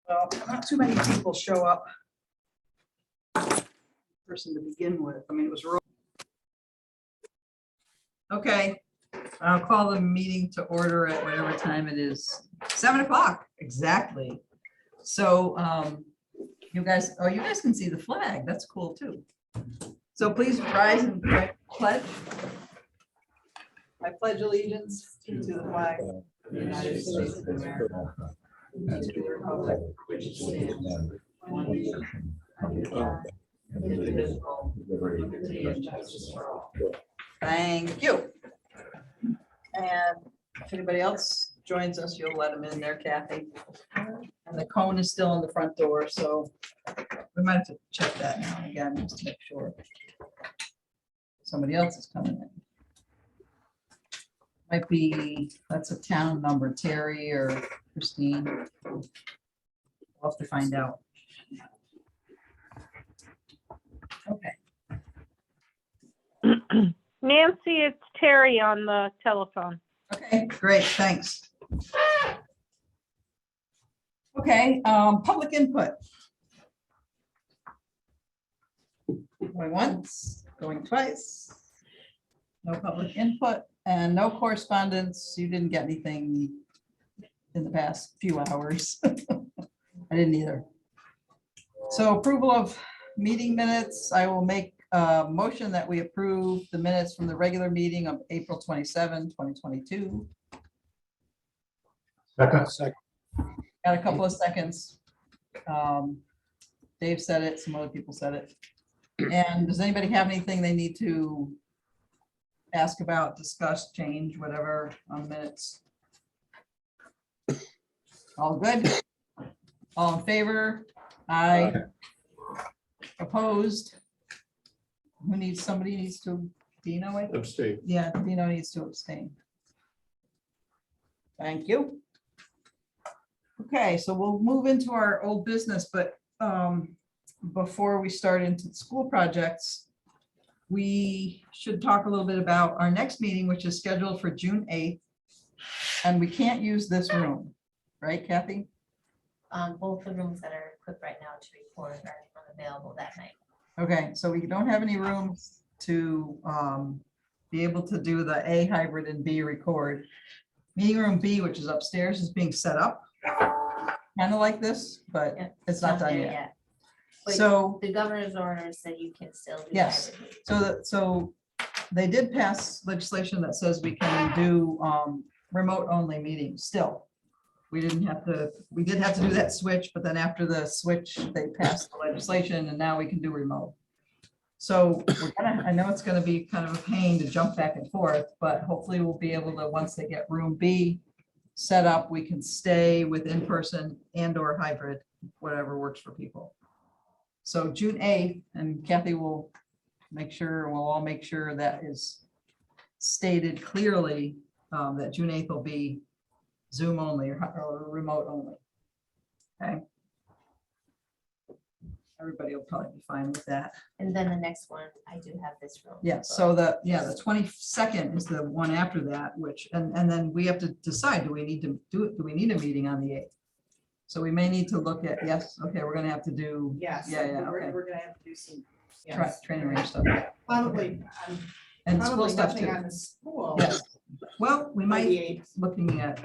Well, not too many people show up. Person to begin with. I mean, it was real. Okay, I'll call the meeting to order at whatever time it is. 7 o'clock, exactly. So you guys, oh, you guys can see the flag. That's cool too. So please rise and pledge. I pledge allegiance to the flag of the United States of America, and to the republic for which it stands, one nation, under God, indivisible, with liberty and justice for all. Thank you. And if anybody else joins us, you'll let them in there, Kathy. And the cone is still in the front door, so we might have to check that now again, just to make sure somebody else is coming in. Might be, that's a town number, Terry or Christine. We'll have to find out. Okay. Nancy, it's Terry on the telephone. Okay, great, thanks. Okay, public input. Going once, going twice. No public input and no correspondence. You didn't get anything in the past few hours. I didn't either. So approval of meeting minutes. I will make a motion that we approve the minutes from the regular meeting of April 27, 2022. Second. Got a couple of seconds. Dave said it, some other people said it. And does anybody have anything they need to ask about, discuss, change, whatever on minutes? All good? All in favor? Aye. Opposed? Who needs, somebody needs to, Dino, I think? Abstain. Yeah, Dino needs to abstain. Thank you. Okay, so we'll move into our old business, but before we start into school projects, we should talk a little bit about our next meeting, which is scheduled for June 8th. And we can't use this room, right, Kathy? Both the rooms that are equipped right now to record are unavailable that night. Okay, so we don't have any room to be able to do the A hybrid and B record. Meeting room B, which is upstairs, is being set up. Kind of like this, but Yeah, it's not done there yet. But So, the governor's order said you can still do. Yes. hybrid meetings. so they did pass legislation that says we can do remote only meetings still. We didn't have to, we did have to do that switch, but then after the switch, they passed the legislation and now we can do remote. So we're gonna, I know it's gonna be kind of a pain to jump back and forth, but hopefully we'll be able to, once they get room B set up, we can stay with in-person and or hybrid, whatever works for people. So June 8th, and Kathy will make sure, we'll all make sure that is stated clearly, that June 8th will be Zoom only or remote only. Okay. Everybody will probably be fine with that. And then the next one, I do have this room. Yeah, so the 22nd is the one after that, which, and then we have to decide, do we need to do it? Do we need a meeting on the 8th? So we may need to look at, yes, okay, we're gonna have to do Yes. Yeah, yeah, We're, okay. we're gonna have to do some. training range stuff Probably, and school probably stuff nothing too. on the school. Yes. Well, we by might the be 8th. looking at,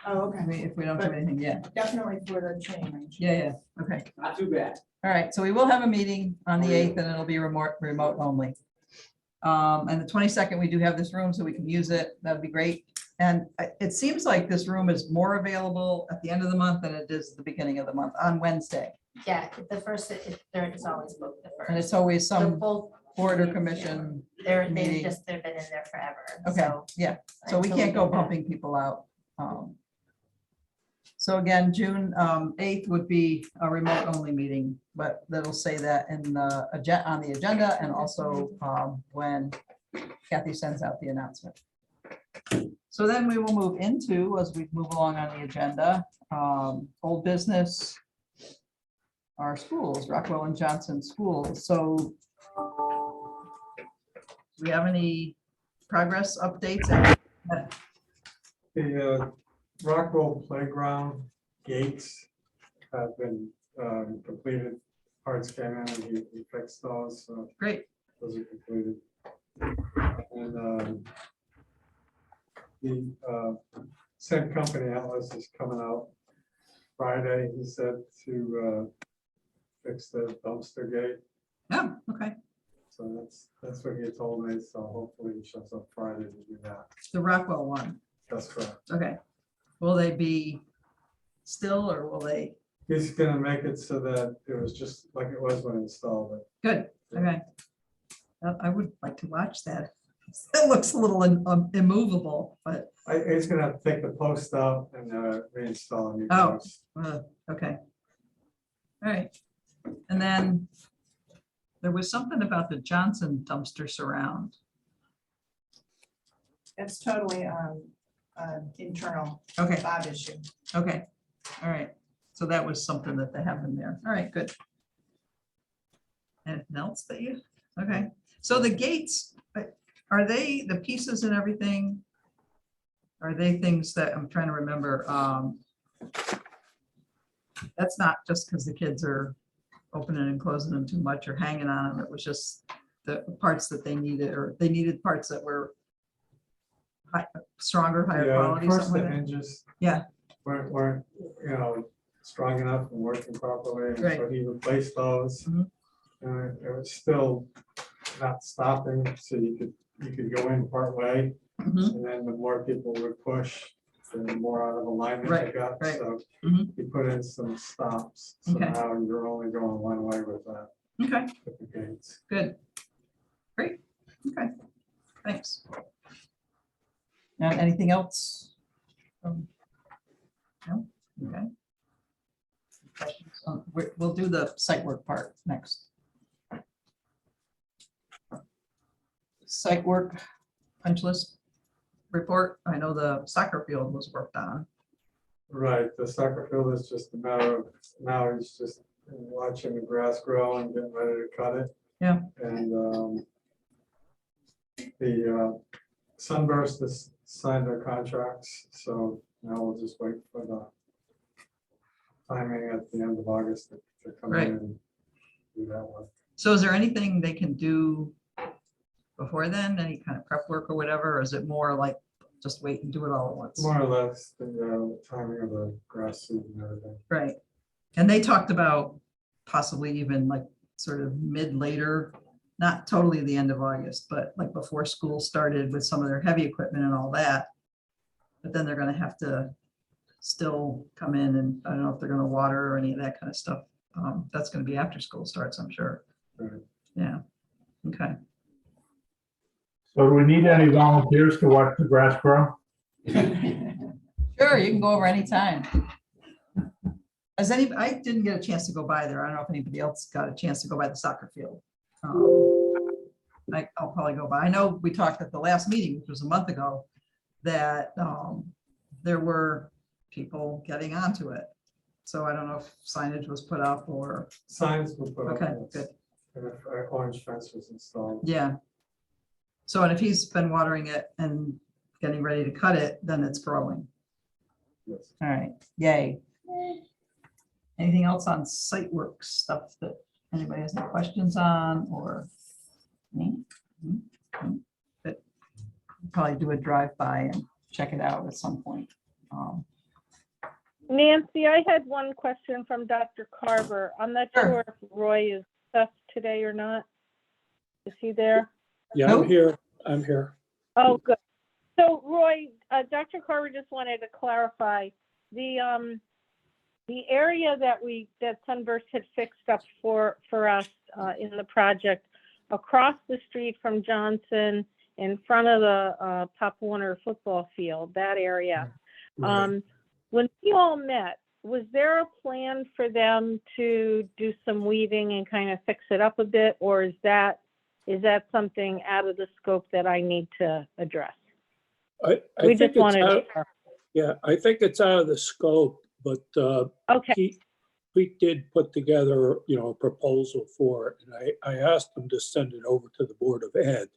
Oh, okay. if we don't do anything yet. Definitely for the training range. Yeah, okay. Not too bad. All right, so we will have a meeting on the 8th and it'll be remote only. And the 22nd, we do have this room so we can use it. That'd be great. And it seems like this room is more available at the end of the month than it is at the beginning of the month on Wednesday. Yeah, the first, third is always booked the And first. it's always So some both, board or commission. they've meeting. been in there forever. Okay, so yeah. So we until can't go get that- bumping people out. So again, June 8th would be a remote only meeting, but that'll say that in the on the agenda and also when Kathy sends out the announcement. So then we will move into, as we move along on the agenda, old business, our schools, Rockwell and Johnson schools. So do we have any progress updates? The Rockwell Playground gates have been completed. Parts came in and he fixed those, so Great. those are completed. And the same company, Atlas, is coming out Friday, he said, to fix the dumpster gate. Oh, okay. So that's what he told me, so hopefully he shows up Friday to do that. The Rockwell one. That's correct. Okay. Will they be still or will they? He's gonna make it so that it was just like it was when he installed it. Good. Okay. I would like to watch that. It looks a little immovable, but, He's gonna have to take the post out and reinstall a new Oh. post. okay. All right. And then there was something about the Johnson dumpster surround. It's totally internal Okay, Bob issue. okay. All right. So that was something that they have in there. All right, good. Anything else that you, okay. So the gates, are they the pieces and everything? Are they things that I'm trying to remember? That's not just because the kids are opening and closing them too much or hanging on them. It was just the parts that they needed, or they needed parts that were stronger, higher Yeah, quality, first something the like that. hinges. Yeah. Weren't, strong enough and working properly, and so Right. he replaced those. Mhm. And it was still not stopping, so you could go in part way, Mhm. and then the more people would push, the more out of alignment Right, they got, right. so Mhm. he put in some stops, so Okay. now you're only going one way with that, Okay, with the gates. good. Great. Okay, thanks. Now, anything else? No? Okay. Questions? We'll do the site work part next. Site work punch list report. I know the soccer field was worked on. Right, the soccer field is just a matter of, now he's just watching the grass grow and getting ready to cut it. Yeah. And the Sunburst has signed their contracts, so now we'll just wait for the timing at the end of August to come Right. in and do that one. So is there anything they can do before then? Any kind of prep work or whatever? Or is it more like just wait and do it all at once? More or less the timing of the grass seed and everything. Right. And they talked about possibly even like sort of later, not totally the end of August, but like before school started with some of their heavy equipment and all that. But then they're gonna have to still come in and I don't know if they're gonna water or any of that kind of stuff. That's gonna be after school starts, I'm sure. Right. Yeah, okay. So do we need any volunteers to watch the grass grow? Sure, you can go over anytime. I didn't get a chance to go by there. I don't know if anybody else got a chance to go by the soccer field. I'll probably go by. I know we talked at the last meeting, which was a month ago, that there were people getting onto it. So I don't know if signage was put up or, Signs were put up. okay, yes. good. And if orange fence was installed. Yeah. So, and if he's been watering it and getting ready to cut it, then it's growing. Yes. All right, yay. Anything else on site work stuff that anybody has any questions on or? Me? But probably do a drive-by and check it out at some point. Nancy, I had one question from Dr. Carver. I'm not Sure. sure if Roy is up today or not. Is he there? Yeah, Nope. I'm here. Oh, good. So Roy, Dr. Carver just wanted to clarify the area that Sunburst had fixed up for us in the project across the street from Johnson in front of the Pop Warner football field, that area. Right. When we all met, was there a plan for them to do some weeding and kind of fix it up a bit? Or is that something out of the scope that I need to address? I We think just it's wanted out, to. yeah, I think it's out of the scope, but Okay, Pete did put together, a proposal for it. And I asked him to send it over to the Board of Ed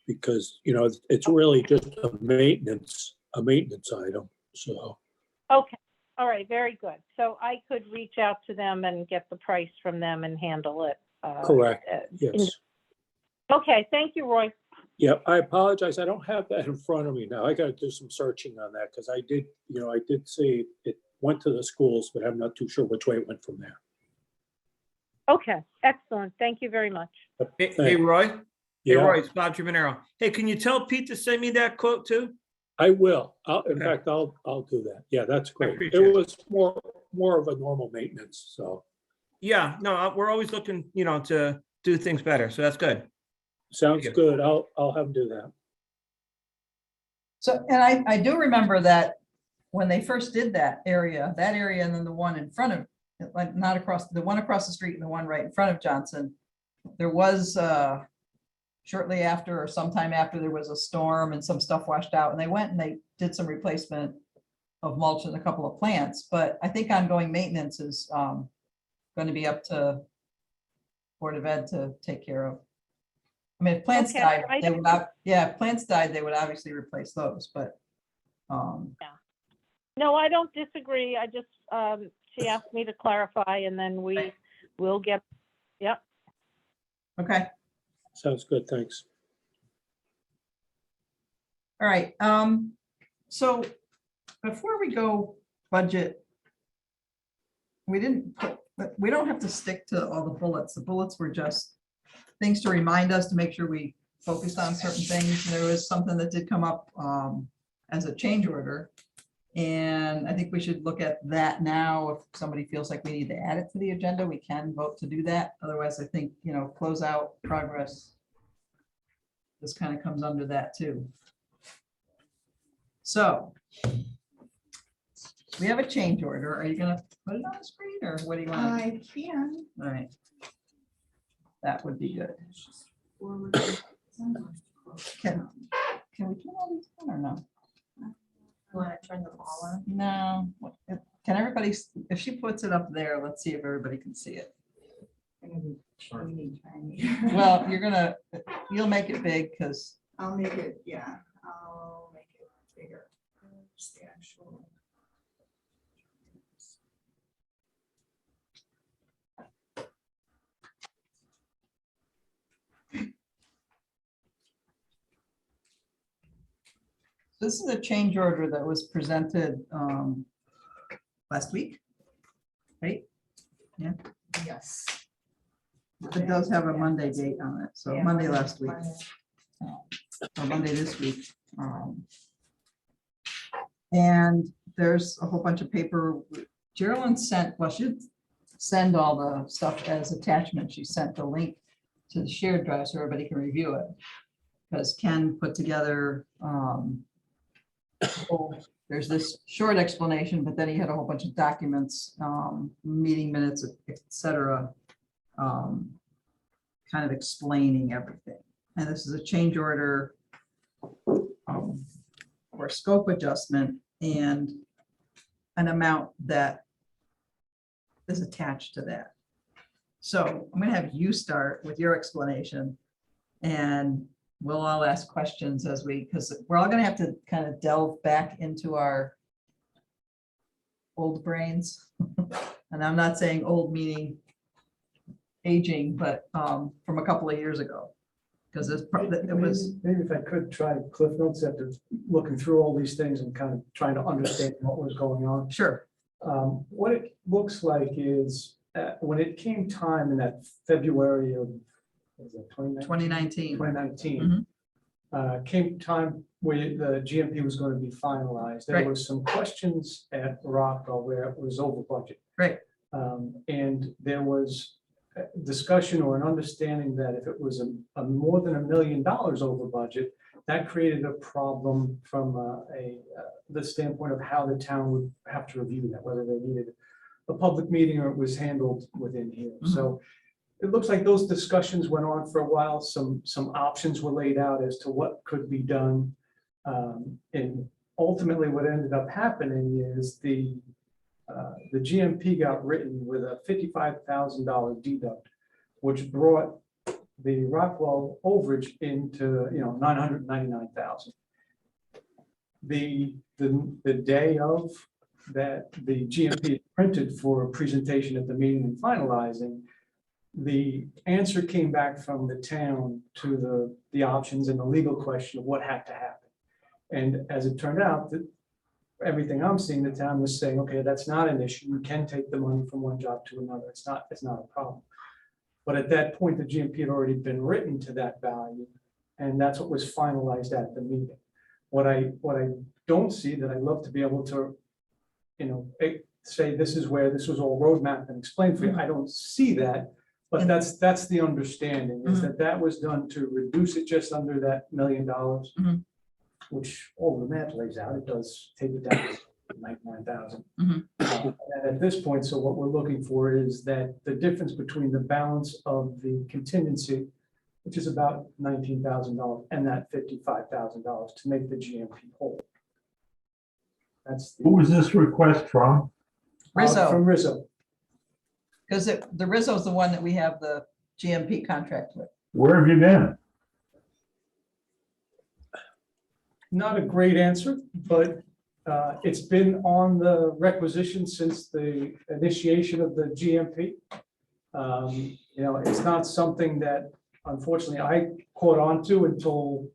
because, it's really just a maintenance a maintenance item, so. Okay, all right, very good. So I could reach out to them and get the price from them and handle it. Correct, in- yes. Okay, thank you, Roy. Yeah, I apologize. I don't have that in front of me now. I gotta do some searching on that because I did see it went to the schools, but I'm not too sure which way it went from there. Okay, excellent. Thank you very much. Hey, Roy. Hey, Yeah, Roy, it's Bob Trimanero. Hey, can you tell Pete to send me that quote too? I will. In Okay. fact, I'll do that. Yeah, that's great. It appreciate it. was more of a normal maintenance, so Yeah, no, we're always looking, to do things better. So that's good. sounds Thank good. I'll have him do that. So, and I do remember that when they first did that area, and then the one in front of, like, not across, the one across the street and the one right in front of Johnson, there was, shortly after or sometime after, there was a storm and some stuff washed out, and they went and they did some replacement of mulch and a couple of plants, but I think ongoing maintenance is going to be up to Board of Ed to take care of. I mean, if plants Okay, died, I they would, if plants died, they would obviously replace those, but No, I don't disagree. I just, she asked me to clarify and then we will get, yep. okay. Sounds good, thanks. All right, so before we go budget, we don't have to stick to all the bullets. The bullets were just things to remind us to make sure we focused on certain things. There was something that did come up as a change order. And I think we should look at that now. If somebody feels like we need to add it to the agenda, we can vote to do that. Otherwise, I think, close out progress. This kind of comes under that too. So we have a change order. Are you gonna put it on the screen or what do you want? I can. All right. That would be good. Can we turn all these on or no? You want to turn them all on? No. Can everybody, if she puts it up there, let's see if everybody can see it. Well, you'll make it big because, I'll make it, yeah, I'll make it bigger. Where's the actual? this is a change order that was presented last week. Right? Yes. It does have a Monday date on it, so Yeah, Monday last week, Monday. or Monday this week. And there's a whole bunch of paper. Geraldine sent, well, she'd send all the stuff as attachment. She sent the link to the shared drive so everybody can review it. Because Ken put together, there's this short explanation, but then he had a whole bunch of documents, meeting minutes, et cetera, kind of explaining everything. And this is a change order or scope adjustment and an amount that is attached to that. So I'm going to have you start with your explanation and we'll all ask questions as because we're all going to have to kind of delve back into our old brains. And I'm not saying old meaning aging, but from a couple of years ago. Because it was, Maybe if I could try Cliff Notes after looking through all these things and kind of trying to understand what was going on. sure, What it looks like is when it came time in that February of 2019. 2019, came time where the GMP was going to be finalized. There Right. was some questions at Rockwell where it was over budget. Right. And there was discussion or an understanding that if it was a more than $1 million over budget, that created a problem from the standpoint of how the town would have to review that, whether they needed a public meeting or it was handled within here. So it looks like those discussions went on for a while. Some options were laid out as to what could be done. And ultimately what ended up happening is the GMP got written with a $55,000 deduct, which brought the Rockwell overage into, $999,000. the day of that the GMP is printed for a presentation at the meeting and finalizing, the answer came back from the town to the options and the legal question of what had to happen. And as it turned out, that everything I'm seeing, the town was saying, okay, that's not an issue. You can take the money from one job to another. It's not a problem. But at that point, the GMP had already been written to that value, and that's what was finalized at the meeting. What I don't see that I'd love to be able to, say this is where this was all roadmap and explained for you. I don't see that, but that's the understanding is that was done to reduce it just under that $1 million, which all the math lays out. It does take it down to 99,000. And at this point, so what we're looking for is that the difference between the balance of the contingency, which is about $19,000, and that $55,000 to make the GMP whole. That's Who was this request from? Rizzo, from Rizzo. because the Rizzo's the one that we have the GMP contract with. Where have you been? Not a great answer, but it's been on the requisition since the initiation of the GMP. It's not something that unfortunately I caught on to until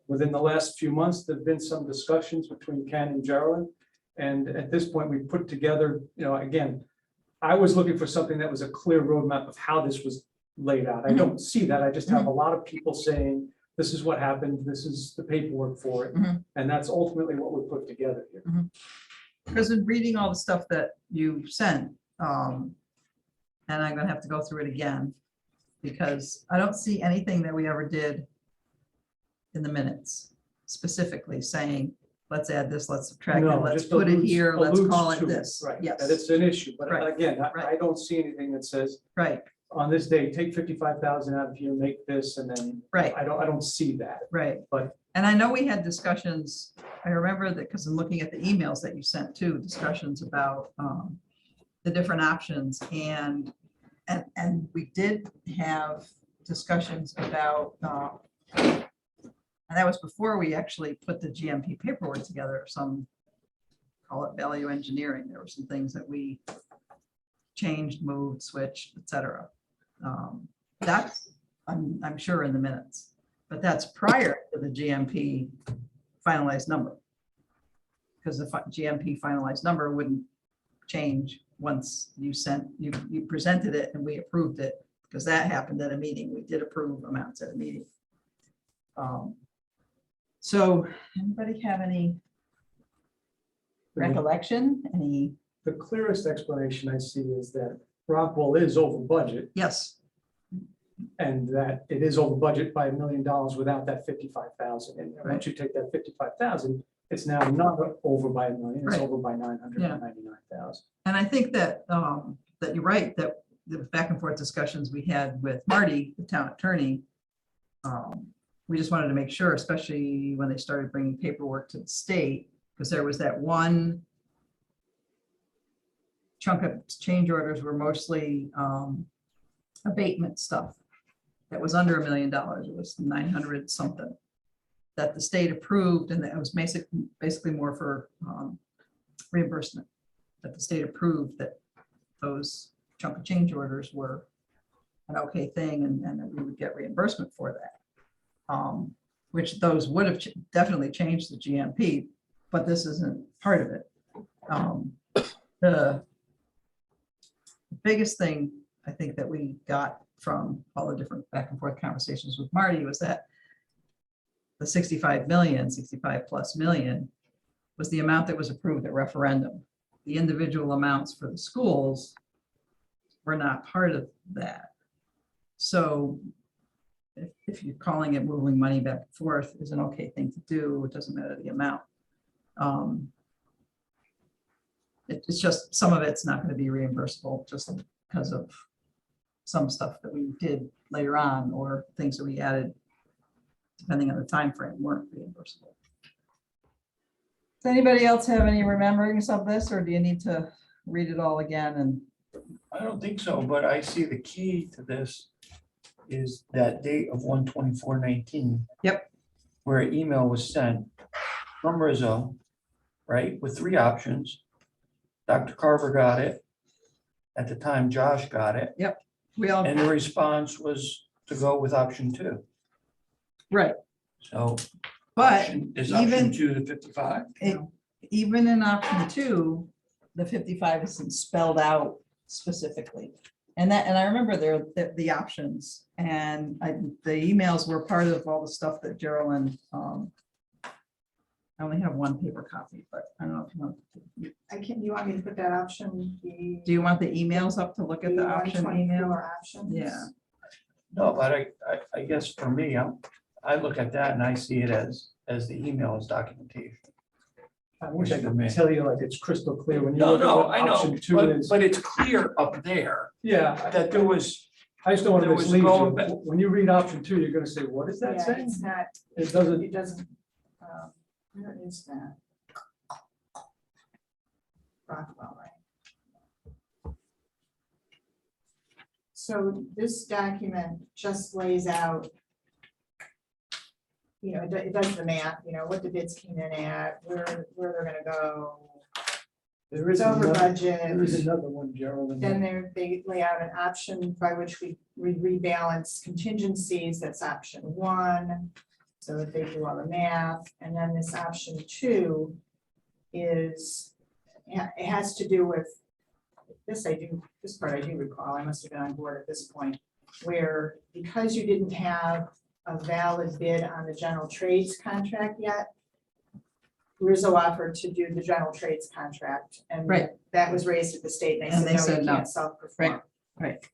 within the last few months. There've been some discussions between Ken and Geraldine. And at this point, we put together, again, I was looking for something that was a clear roadmap of how this was laid out. I don't see that. I just have a lot of people saying, this is what happened, this is the paperwork for it. And that's ultimately what we put together here. Because in reading all the stuff that you sent, and I'm gonna have to go through it again, because I don't see anything that we ever did in the minutes specifically saying, let's add this, let's subtract it, No, let's just put it alludes- here, let's alludes call it to this. Right, Yes, that it's an issue, but Right, again, I right. don't see anything that says, right, on this day, take 55,000 out of here, make this, and then right, I don't see that. right. But- And I know we had discussions, I remember that, because I'm looking at the emails that you sent too, discussions about the different options, and we did have discussions about, and that was before we actually put the GMP paperwork together, some, call it value engineering. There were some things that we changed, moved, switched, et cetera. That's, I'm sure, in the minutes, but that's prior to the GMP finalized number. Because the GMP finalized number wouldn't change once you presented it and we approved it, because that happened at a meeting. We did approve amounts at a meeting. So anybody have any recollection? Any? The clearest explanation I see is that Rockwell is over budget, Yes, and that it is over budget by $1 million without that 55,000. And once you take that 55,000, it's now not over by $1 million, it's Right. over by 999,000. and I think that that you're right, that the back and forth discussions we had with Marty, the town attorney, we just wanted to make sure, especially when they started bringing paperwork to the state, because there was that one chunk of change orders were mostly abatement stuff that was under $1 million. It was 900 something that the state approved, and that was basically more for reimbursement, that the state approved that those chunk of change orders were an okay thing, and that we would get reimbursement for that. Which those would have definitely changed the GMP, but this isn't part of it. The biggest thing I think that we got from all the different back and forth conversations with Marty was that the 65 plus million was the amount that was approved at referendum. The individual amounts for the schools were not part of that. So if you're calling it moving money back and forth is an okay thing to do, it doesn't matter the amount. It's just, some of it's not going to be reimbursable just because of some stuff that we did later on, or things that we added depending on the time frame weren't reimbursable. Does anybody else have any rememberings of this, or do you need to read it all again? And I don't think so, but I see the key to this is that date of 1/24/19. Yep. Where an email was sent from Rizzo, right, with 3 options. Dr. Carver got it. At the time, Josh got it, We all, and the response was to go with option 2. right, So but is option even- 2 the 55? even in option 2, the 55 isn't spelled out specifically. And I remember the options, and the emails were part of all the stuff that Geraldine, I only have one paper copy, but I don't know if you want, You want me to put that option? do you want the emails up to look at the option email? Options? Yeah. No, but I guess for me, I look at that and I see it as the email as documentation. I wish I For me. could tell you like it's crystal clear when you No, look at no, what I know, option 2 but, is. but it's clear up there Yeah, that there was, I just don't want to there was mislead going you. back- When you read option 2, you're gonna say, what is that Yeah, saying? it's not, It doesn't, it doesn't, where is that? Rockwell, right? So this document just lays out, it does the math, what the bids came in at, where they're gonna go. there It's is over another, budget. there is another one, Gerald. Then they lay out an option by which we rebalance contingencies, that's option 1. So that they do all the math, and then this option 2 is, it has to do with, this part I do recall, I must have been on board at this point, where because you didn't have a valid bid on the general trades contract yet, Rizzo offered to do the general trades contract, and Right. that was raised at the state, and And they they said, said no, you no. can't self-perform. Right.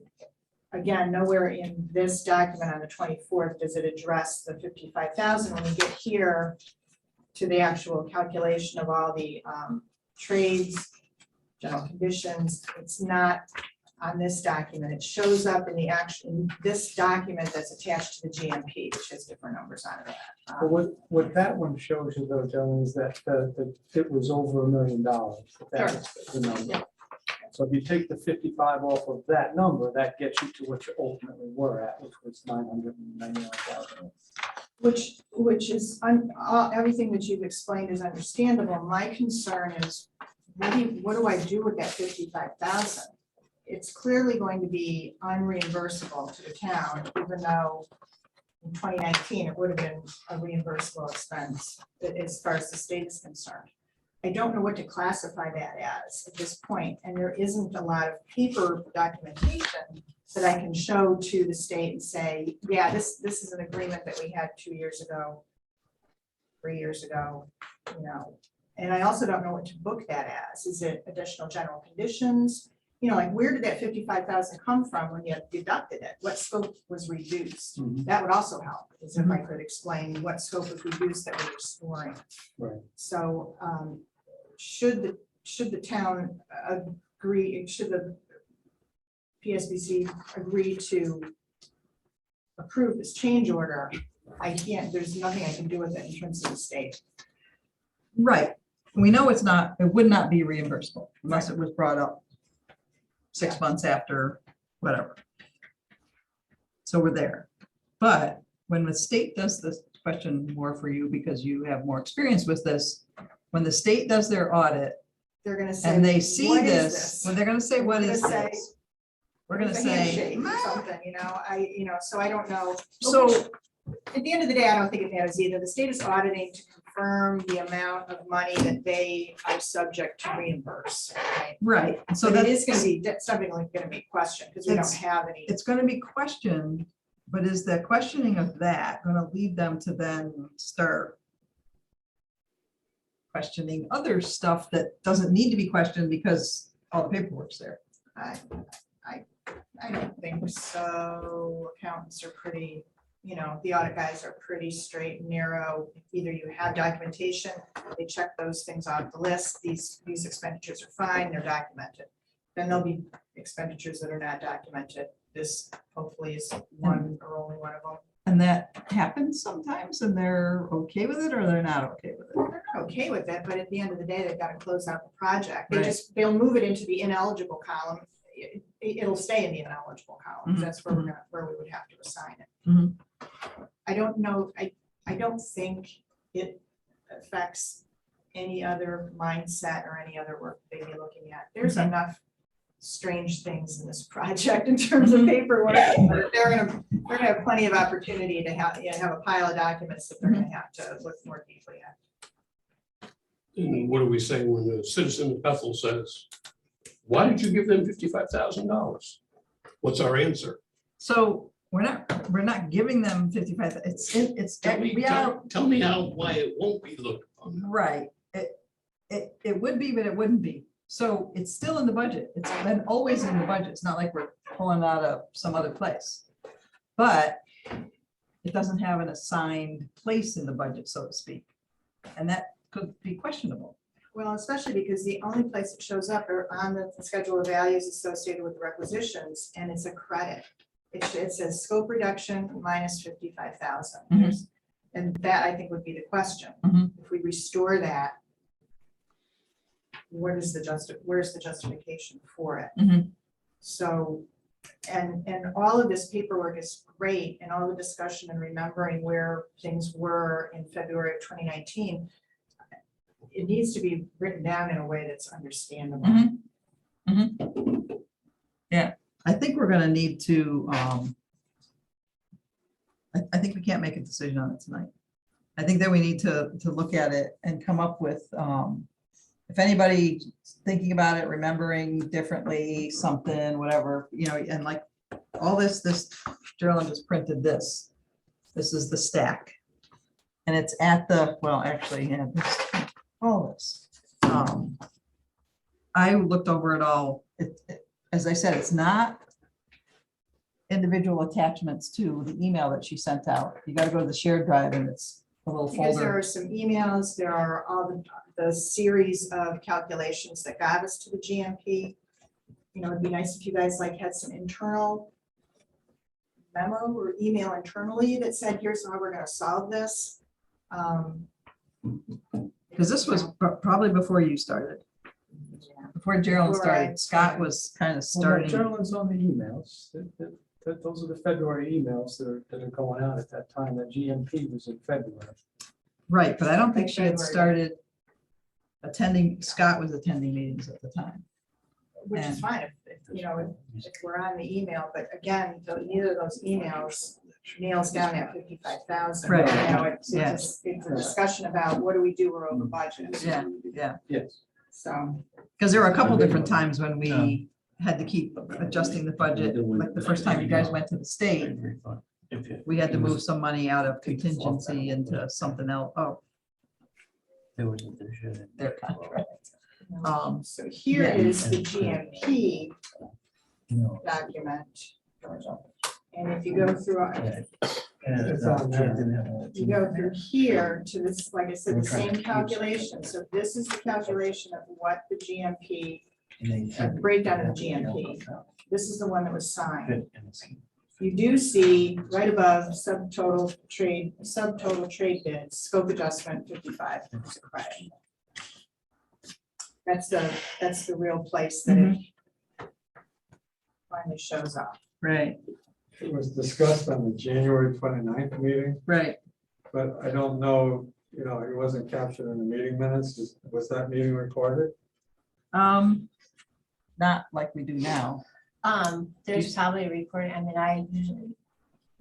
Again, nowhere in this document on the 24th does it address the 55,000. When we get here to the actual calculation of all the trades, general conditions, it's not on this document. It shows up in this document that's attached to the GMP, which has different numbers on it. But what that one shows you though, John, is that it was over $1 million. That was the number. So if you take the 55 off of that number, that gets you to what you ultimately were at, which was 999,000. Which is, everything that you've explained is understandable. My concern is, what do I do with that 55,000? It's clearly going to be unreimbursable to the town, even though in 2019, it would have been a reimbursable expense as far as the state is concerned. I don't know what to classify that as at this point, and there isn't a lot of paper documentation that I can show to the state and say, yeah, this is an agreement that we had 2 years ago, 3 years ago, And I also don't know what to book that as. Is it additional general conditions? Like where did that 55,000 come from when you deducted it? What scope was reduced? Mhm. That would also help, is if I could explain what scope was reduced that we're exploring. Right. So should the town agree, should the PSBC agree to approve this change order? There's nothing I can do with it in terms of the state. Right. We know it would not be reimbursable unless it was brought up 6 months after, whatever. So we're there. But when the state does this, question more for you because you have more experience with this, when the state does their audit They're gonna say. and they see "What is this, well, they're gonna say, what They're is gonna say, this? We're gonna It's a say, handshake or something, so I don't know. so, At the end of the day, I don't think it matters either. The state is auditing to confirm the amount of money that they are subject to reimburse. Right? right, so So that that is gonna be, that's something like gonna be questioned, because we don't It's- have any. it's gonna be questioned, but is the questioning of that gonna lead them to then start questioning other stuff that doesn't need to be questioned because all the paperwork's there? I don't think so. Accountants are pretty, the audit guys are pretty straight and narrow. Either you have documentation, they check those things off the list. These expenditures are fine, they're documented. Then there'll be expenditures that are not documented. This hopefully is one or only one of them. And that happens sometimes and they're okay with it or they're not okay with it? They're not okay with it, but at the end of the day, they've got to close out the project. Right. They'll move it into the ineligible column. It'll stay in the ineligible column. Mhm. That's where where we would have to assign it. Mhm. I don't know, I don't think it affects any other mindset or any other work they'd be looking at. There's Okay. enough strange things in this project in terms of paperwork. They're gonna have plenty of opportunity to have, have a pile of documents that they're gonna have to look more deeply at. And what do we say when the citizen of Bethel says, why did you give them $55,000? What's our answer? So we're not giving them 55, it's, Tell me, we are, tell me why it won't be looked upon. right. It would be, but it wouldn't be. So it's still in the budget. It's been always in the budget. It's not like we're pulling out of some other place. But it doesn't have an assigned place in the budget, so to speak. And that could be questionable. Well, especially because the only place it shows up are on the schedule of values associated with the requisitions, and it's a credit. It says scope reduction minus 55,000. Mhm. And that, I think, would be the question. Mhm. If we restore that, where's the justification for it? Mhm. So, and all of this paperwork is great, and all the discussion and remembering where things were in February of 2019. It needs to be written down in a way that's understandable. Mhm. Mhm. Yeah, I think we're gonna need to, I think we can't make a decision on it tonight. I think that we need to look at it and come up with, if anybody thinking about it, remembering differently, something, whatever, and like all this Geraldine just printed this. This is the stack. And it's at the, well, actually, yeah, all this. I looked over it all. As I said, it's not individual attachments to the email that she sent out. You gotta go to the shared drive and it's a little Because there folder. are some emails, there are all the series of calculations that got us to the GMP. It'd be nice if you guys had some internal memo or email internally that said, here's how we're gonna solve this. Because this was probably before you started. Before Geraldine Before I started, Scott was kind of Well, starting. Geraldine's on the emails. Those are the February emails that are going out at that time. That GMP was in February. Right, but I don't think she had February. started attending, Scott was attending meetings at the time. Which is And- fine if we're on the email, but again, neither of those emails nails down at 55,000. Right. It's a discussion about what do we do, we're over budget. Yeah, Yes. So, because there were a couple different times when we had to keep adjusting the budget, like the first time you guys went to the state, we had to move some money out of contingency into something else. Oh, their contract. so here Yeah. is the GMP document. And if you go through, It's on there. you go through here to this, like I said, the same calculation. So this is the calculation of what the GMP, breakdown of the GMP. This is the one that was signed. You do see right above subtotal trade bids, scope adjustment 55. It's a credit. That's the real place that it finally shows up. Right, It was discussed on the January 29th meeting, right. but I don't know, it wasn't captured in the meeting minutes. Was that meeting recorded? Not like we do now. There's probably a recording. I mean, I usually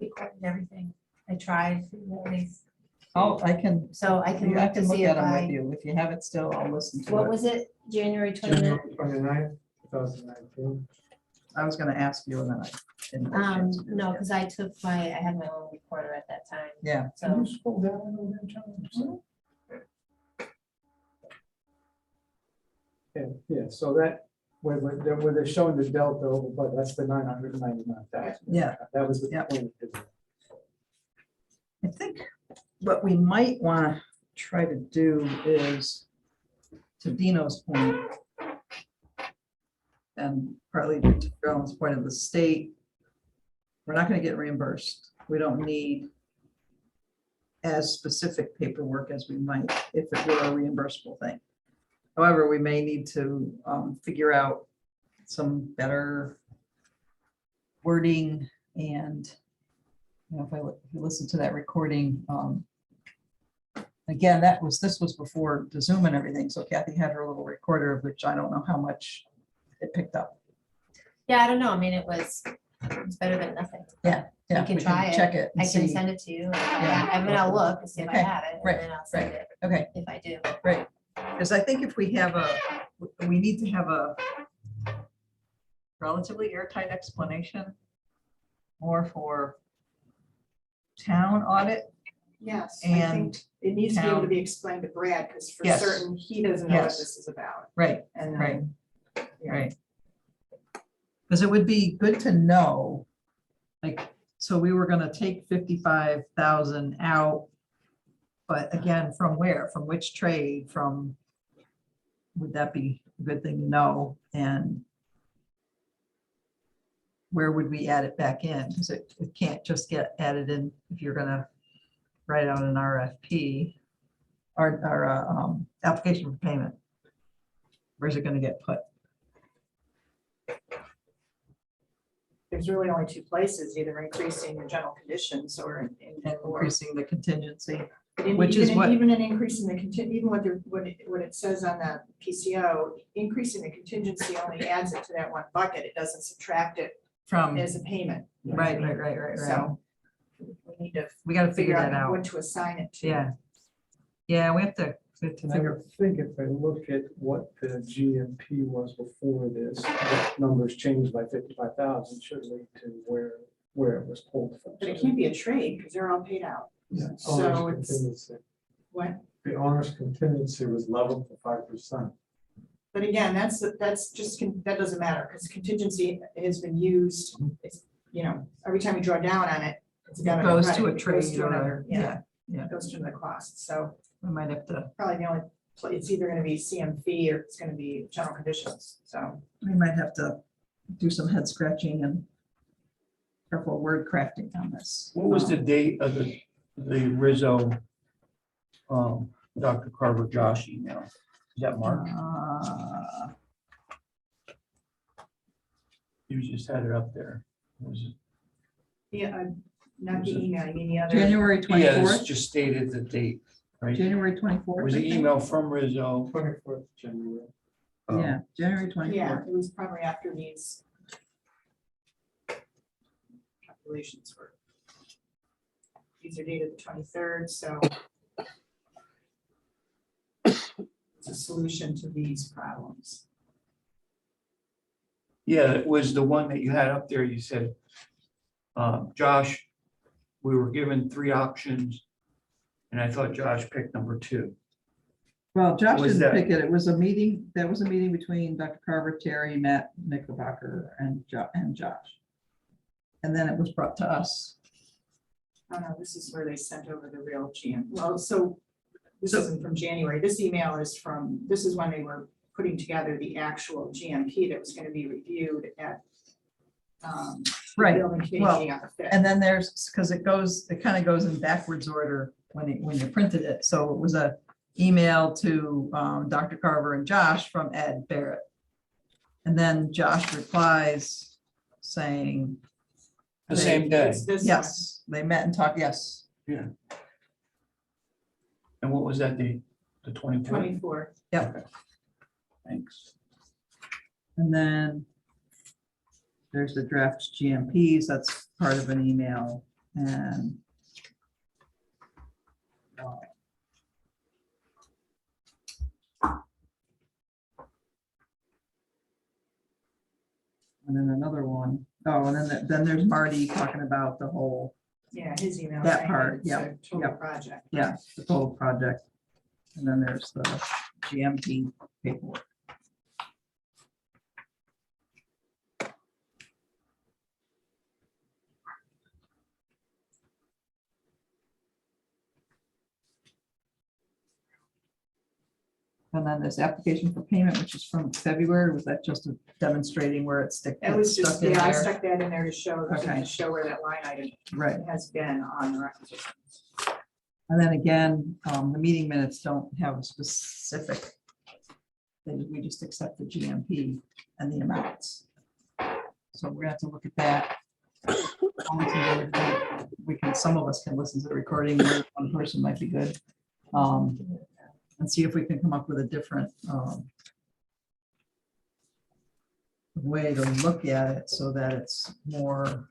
recorded everything. I tried at least, Oh, I can, so I can I look to can look see at if them with I, you. If you have it still, I'll listen to what it. was it, January 29th? January 29th, 2019. I was gonna ask you and then I didn't. get a chance to do it No, yet. because I had my own recorder at that time, Yeah, Can so. you scroll down a little bit, John? Yeah, so that, where they're showing the delta over, but that's the 999,000. yeah. That was the Yep. point. I think what we might want to try to do is, to Dino's point, and partly to Carolyn's point of the state, we're not going to get reimbursed. We don't need as specific paperwork as we might if it were a reimbursable thing. However, we may need to figure out some better wording and if you listen to that recording, Again, this was before the Zoom and everything, so Kathy had her little recorder, of which I don't know how much it picked up. Yeah, I don't know. I mean, it's better than nothing. Yeah, can we try it. check it I and can see. send it to you. Yeah. I mean, I'll look and see if I Okay, have it, right, and then I'll send it Okay, if I do. great. Because I think if we need to have a relatively airtight explanation more for town audit. Yes, I And think it needs to be able to town- be explained to Brad, because for Yes. certain, he doesn't know what Yes. this is about. Right, And then, right, yeah. right. Because it would be good to know, like, so we were gonna take 55,000 out. But again, from where? From which trade? From, would that be a good thing to know? And where would we add it back in? Because it can't just get added in if you're gonna write out an RFP or application for payment. Where's it gonna get put? There's really only two places, either increasing the general conditions or Increasing the contingency. and which is even- what- Even an increase in the even what it says on the PCO, increasing the contingency only adds it to that one bucket. It doesn't subtract it From, as a payment. right. So we need to We gotta figure figure that out what out. to assign it to. Yeah. Yeah, we have to And I figure, think if I look at what the GMP was before this, the numbers changed by 55,000 should lead to where it was pulled from. But it can't be a trade because they're all paid out. Yeah, So owner's it's- contingency. What? The owner's contingency was leveled to 5%. But again, that doesn't matter because contingency has been used. It's, every time you draw down on it, it's got goes to a it goes trade to or, another, yeah, it goes to the cost. So we might have to, probably the only, it's either gonna be CM fee or it's gonna be general conditions, so. we might have to do some head scratching and careful word crafting on this. What was the date of the Rizzo, Dr. Carver, Josh email? Is that Mark? You just had it up there. Was it? Yeah, not the email, I mean the other. January Yeah, this 24th, just stated the date, right? January 24th. It was an I think? email from Rizzo. 24th January. Yeah, January Yeah, 24th. it was probably after these calculations were. These are dated the 23rd, so. It's a solution to these problems. Yeah, it was the one that you had up there. You said, Josh, we were given 3 options. And I thought Josh picked number 2. Well, Josh Was didn't that- pick it. It was a meeting, that was a meeting between Dr. Carver, Terry, Matt Knickerbocker, and Josh. And then it was brought to us. Oh no, this is where they sent over the real GM. Well, so this So- isn't from January. This email is this is when they were putting together the actual GMP that was going to be reviewed at the Right, building committee well, meeting on the 5th. And then there's, because it kind of goes in backwards order when you printed it. So it was a email to Dr. Carver and Josh from Ed Barrett. And then Josh replies saying, The same day. It's this one. yes, they met and talked, yes. And what was that date? The 24th? 24. Yep. Thanks. And then there's the draft GMPs, that's part of an email, and then another one. Oh, and then there's Marty talking about the whole, Yeah, his email. That saying part, it's a yeah, Total yeah. project. yeah, the total project. And then there's the GMP paperwork. And then this application for payment, which is from February, was that just demonstrating where it's That was just, stuck in yeah, I there? stuck that in there to show, Okay. where that line item Right, has been on the requisitions. and then again, the meeting minutes don't have a specific. We just accept the GMP and the amounts. So we're gonna have to look at that. We can, some of us can listen to the recording, one person might be good. And see if we can come up with a different way to look at it so that it's more,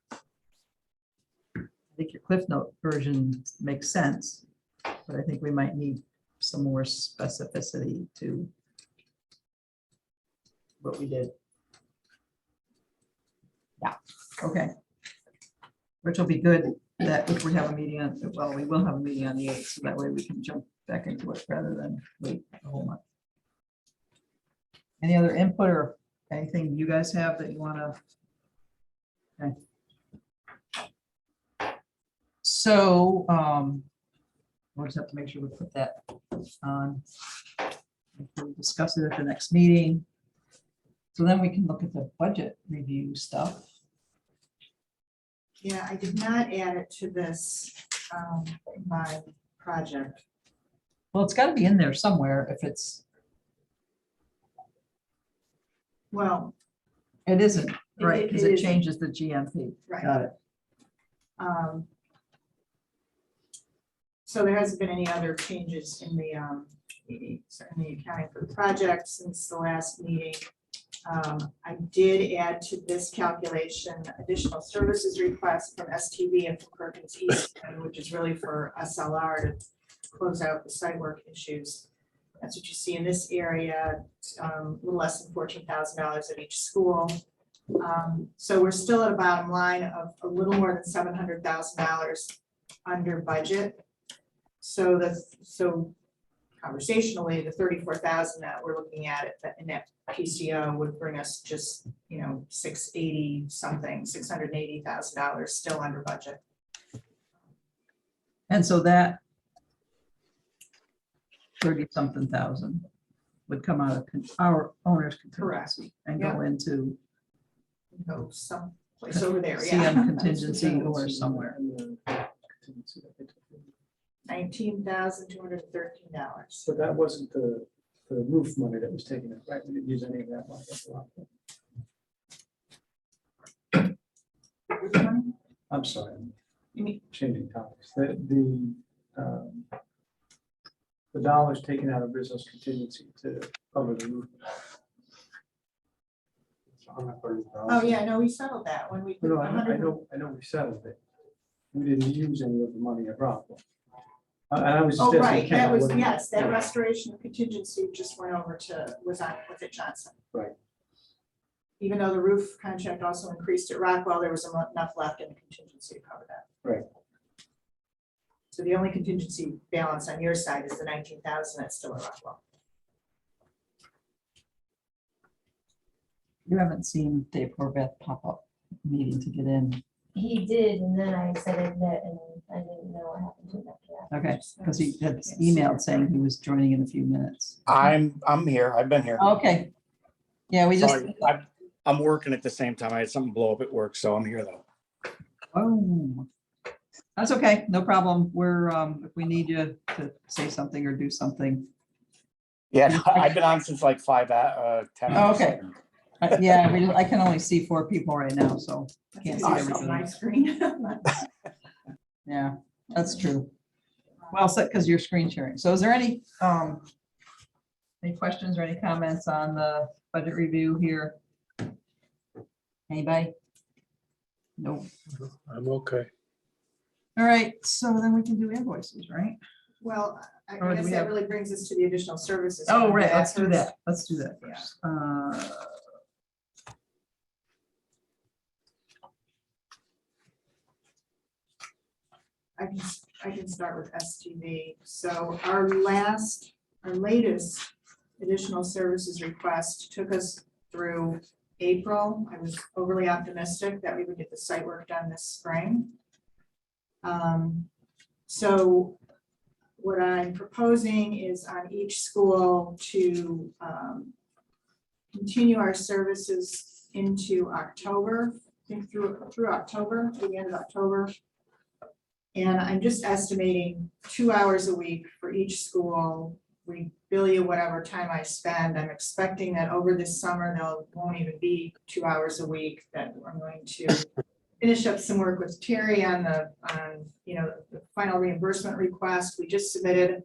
I think your Cliff Note version makes sense, but I think we might need some more specificity to what we did. Yeah, okay. Which will be good that if we have a meeting on, well, we will have a meeting on the 8th, so that way we can jump back into it rather than wait a whole month. Any other input or anything you guys have that you want to? Okay. So, we'll just have to make sure we put that on. We'll discuss it at the next meeting. So then we can look at the budget review stuff. Yeah, I did not add it to this, my project. Well, it's got to be in there somewhere if it's, Well, it isn't, right? it Because it isn't. changes the GMP. right. Got it. So there hasn't been any other changes in the accounting for the project since the last meeting. I did add to this calculation additional services request from STV and from Perkins East, which is really for SLR to close out the site work issues. That's what you see in this area, a little less than $14,000 at each school. So we're still at a bottom line of a little more than $700,000 under budget. So conversationally, the 34,000 that we're looking at in that PCO would bring us just, $680,000 still under budget. And so that 30-something thousand would come out of our owner's contingency and go into Go someplace over there, CM yeah. contingency or somewhere. $19,213. So that wasn't the roof money that was taken out, right? We didn't use any of that money. I'm sorry, You mean- changing topics. The dollars taken out of business contingency to cover the roof. Oh, yeah, no, we settled that when we. No, I know we settled it. We didn't use any of the money at Rockville. And I was Oh, just. right, that was, yes, that restoration of contingency just went over was at Johnson. Right. Even though the roof contract also increased at Rockwell, there was enough left in the contingency to cover that. Right. So the only contingency balance on your side is the 19,000 that's still at Rockwell. You haven't seen Dave Horvath pop up needing to get in. He did, and then I said admit, and I didn't know what happened to him after that. Okay, because he had emailed saying he was joining in a few minutes. I'm here. I've been here. Okay. Yeah, we just, Sorry, I'm working at the same time. I had something blow up at work, so I'm here though. oh, that's okay, no problem. We're, if we need you to say something or do something. Yeah, I've been on since like 10. Oh, okay. Yeah, I can only see 4 people right now, so can't see That's on my everything. screen. Yeah, that's true. Well said, because you're screen sharing. So is there any questions or any comments on the budget review here? Anybody? No. I'm okay. All right, so then we can do invoices, right? Well, I Or do guess we that have- really brings us to the additional services. Oh, Wanna right, that let's do first? that. Let's do that Yeah. first. I can start with STV. So our latest additional services request took us through April. I was overly optimistic that we would get the site work done this spring. So what I'm proposing is on each school to continue our services into October, I think through October, to the end of October. And I'm just estimating 2 hours a week for each school. We bill you whatever time I spend. I'm expecting that over this summer, there won't even be 2 hours a week, that I'm going to finish up some work with Terry on the final reimbursement request. We just submitted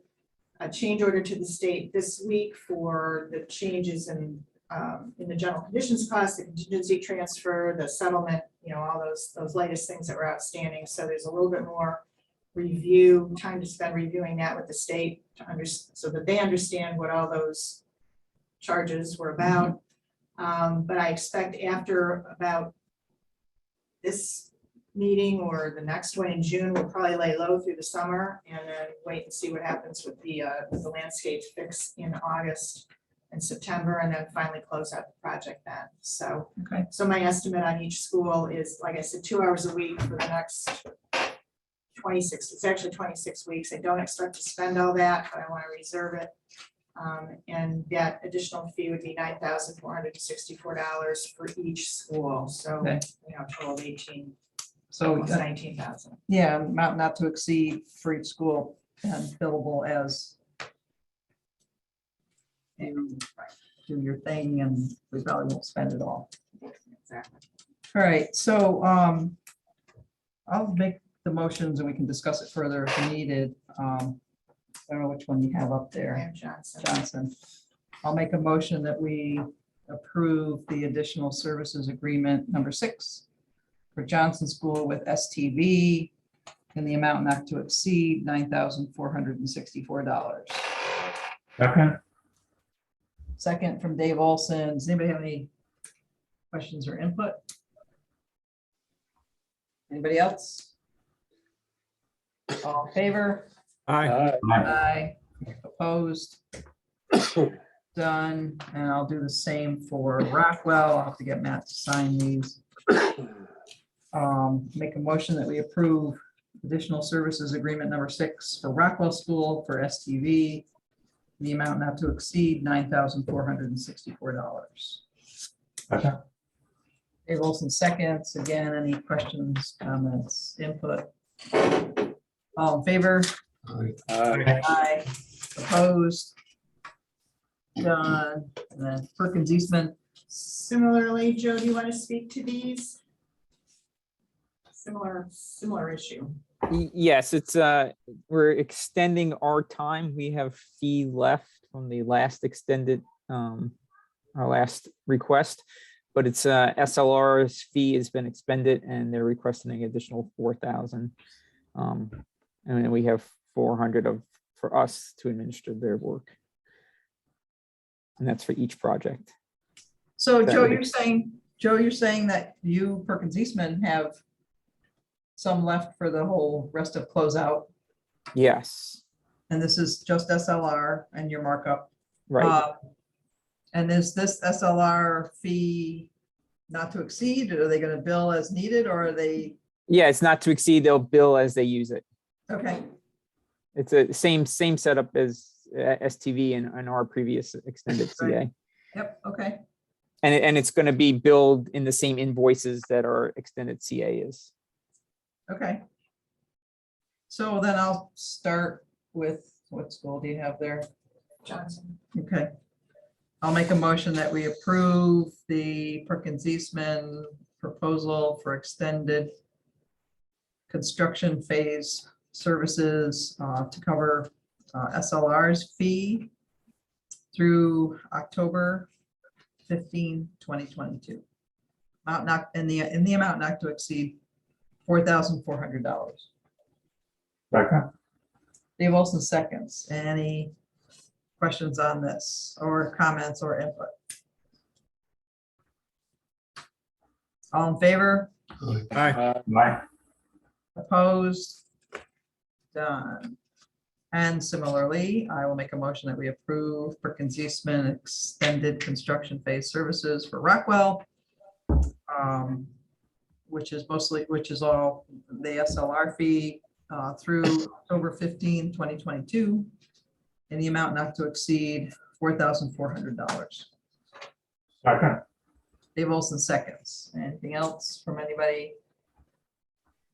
a change order to the state this week for the changes in the general conditions cost, the contingency transfer, the settlement, you know, all those latest things that were outstanding. So there's a little bit more time to spend reviewing that with the state so that they understand what all those charges were about. But I expect after about this meeting or the next one in June, we'll probably lay low through the summer and then wait and see what happens with the landscape fix in August and September, and then finally close out the project then. So, Okay. so my estimate on each school is, like I said, 2 hours a week for the next 26, it's actually 26 weeks. I don't expect to spend all that, but I want to reserve it. And that additional fee would be $9,464 for each school. So, Okay. you know, total of 18, So, almost 19,000. yeah, amount not to exceed for each school and billable as you do your thing, and we probably won't spend it all. Exactly. All right, so I'll make the motions and we can discuss it further if needed. I don't know which one you have up there. Graham Johnson. Johnson. I'll make a motion that we approve the additional services agreement number 6 for Johnson School with STV in the amount not to exceed $9,464. Second, Second from Dave Olson. Does anybody have any questions or input? Anybody else? All in favor? Aye. Aye. Opposed? Done. And I'll do the same for Rockwell. I'll have to get Matt to sign these. Make a motion that we approve additional services agreement number 6 for Rockwell School for STV. The amount not to exceed $9,464. second, Dave Olson seconds. Again, any questions, comments, input? All in favor? Aye. Opposed? Done. And then Perkins Eastman. Similarly, Joe, do you want to speak to these? Similar issue. Yes, it's we're extending our time. We have fee left from the last extended our last request, but it's SLR's fee has been expended and they're requesting an additional 4,000. And then we have 400 for us to administer their work. And that's for each project. So That Joe, would- you're saying that you, Perkins Eastman, have some left for the whole rest of closeout, Yes, and this is just SLR and your markup. right. And is this SLR fee not to exceed? Are they going to bill as needed, or are they, Yeah, it's not to exceed. They'll bill as they use it. okay, It's a same setup as STV and our previous extended CA. Right. Yep, okay, And it's going to be billed in the same invoices that our extended CA is. okay. So then I'll start with, what school do you have there? Johnson. Okay. I'll make a motion that we approve the Perkins Eastman proposal for extended construction phase services to cover SLR's fee through October 15, 2022. In the amount not to exceed $4,400. second, Dave Olson seconds. Any questions on this or comments or input? All in favor? Aye. aye, Opposed? Done. And similarly, I will make a motion that we approve Perkins Eastman extended construction phase services for Rockwell, which is all the SLR fee through October 15, 2022, in the amount not to exceed $4,400. second, Dave Olson seconds. Anything else from anybody?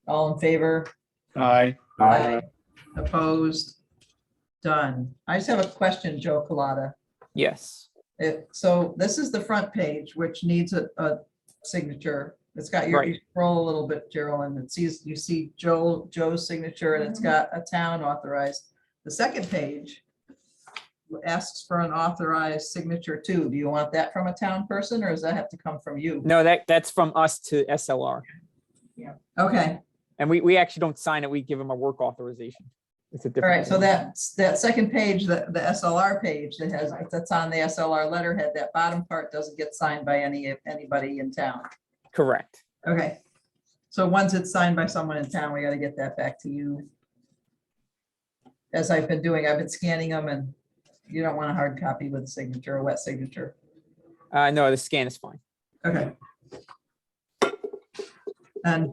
All in favor? Aye. aye, Opposed? Done. I just have a question, Joe Colada. Yes. So this is the front page, which needs a signature. It's got your, Right. you scroll a little bit, Gerald, and you see Joe's signature, and it's got a town authorized. The second page asks for an authorized signature too. Do you want that from a town person or does that have to come from you? No, that's from us to SLR. Okay, And we actually don't sign it. We give them a work authorization. It's a all different. right, so that second page, the SLR page that's on the SLR letterhead, that bottom part doesn't get signed by anybody in town. Correct. Okay, so once it's signed by someone in town, we gotta get that back to you. As I've been doing, I've been scanning them and you don't want a hard copy with a signature, a wet signature. No, the scan is fine. Okay. And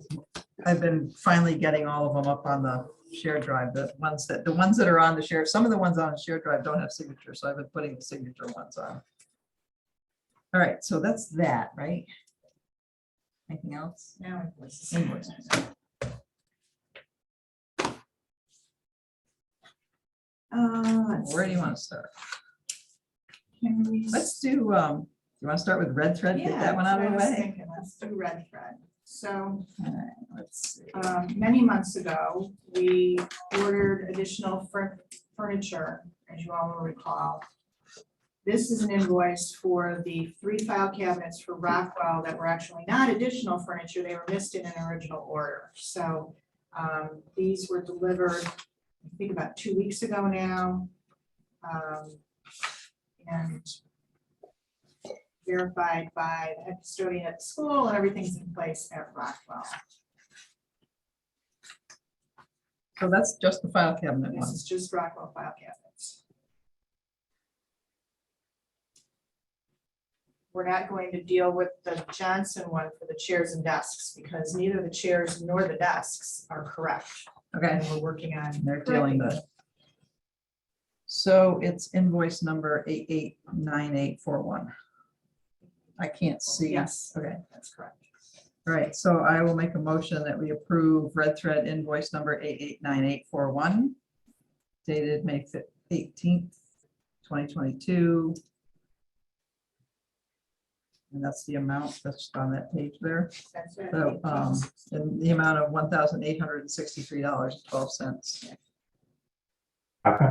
I've been finally getting all of them up on the shared drive, the ones that are on the share, some of the ones on the shared drive don't have signatures, so I've been putting the signature ones on. All right, so that's that, right? Anything else? Now Invoices. Where do you want to start? Let's do, you want to start with red thread, get that one out of the way? Let's do red thread. So All right, let's see. many months ago, we ordered additional furniture, as you all will recall. This is an invoice for the 3 file cabinets for Rockwell that were actually not additional furniture. They were missed in an original order. So these were delivered, I think about 2 weeks ago now. And verified by the head custodian at the school, and everything's in place at Rockwell. So that's just the file cabinet This one. is just Rockwell file cabinets. We're not going to deal with the Johnson one for the chairs and desks because neither the chairs nor the desks are correct. Okay, And we're working on. they're dealing correcting with. So it's invoice number 889841. I can't see. Yes. Okay, That's correct. all right, so I will make a motion that we approve red thread invoice number 889841 dated May 18th, 2022. And that's the amount that's on that page there. That's it. So, in the amount of $1,863.12. Okay.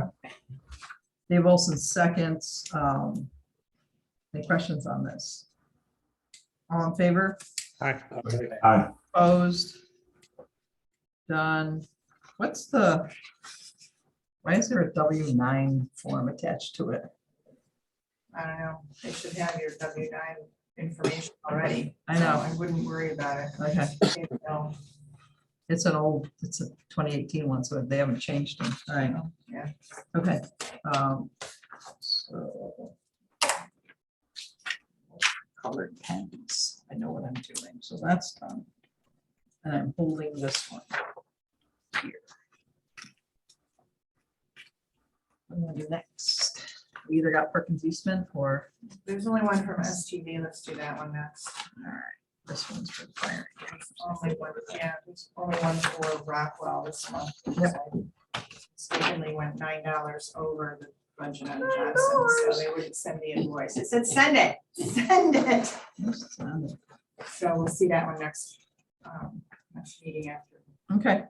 Dave Olson seconds. Any questions on this? All in favor? Aye. Opposed? Done. What's the, why is there a W-9 form attached to it? I don't know. They should have your W-9 information already. I know. So I wouldn't worry about it. Okay, They know. it's an old, it's a 2018 one, so they haven't changed them. All right. Yeah. Okay. So colored pens. I know what I'm doing, so that's done. And I'm holding this one here. What do I do next? We either got Perkins Eastman or, There's only one from STV. Let's do that one next. all right, this one's for the fire. Only one, yeah, there's only one for Rockwell this month. because I mistakenly went $9 over the budget on Johnson, so they wouldn't send the invoice. It said, send it, send it. So we'll see that one next meeting after. Okay,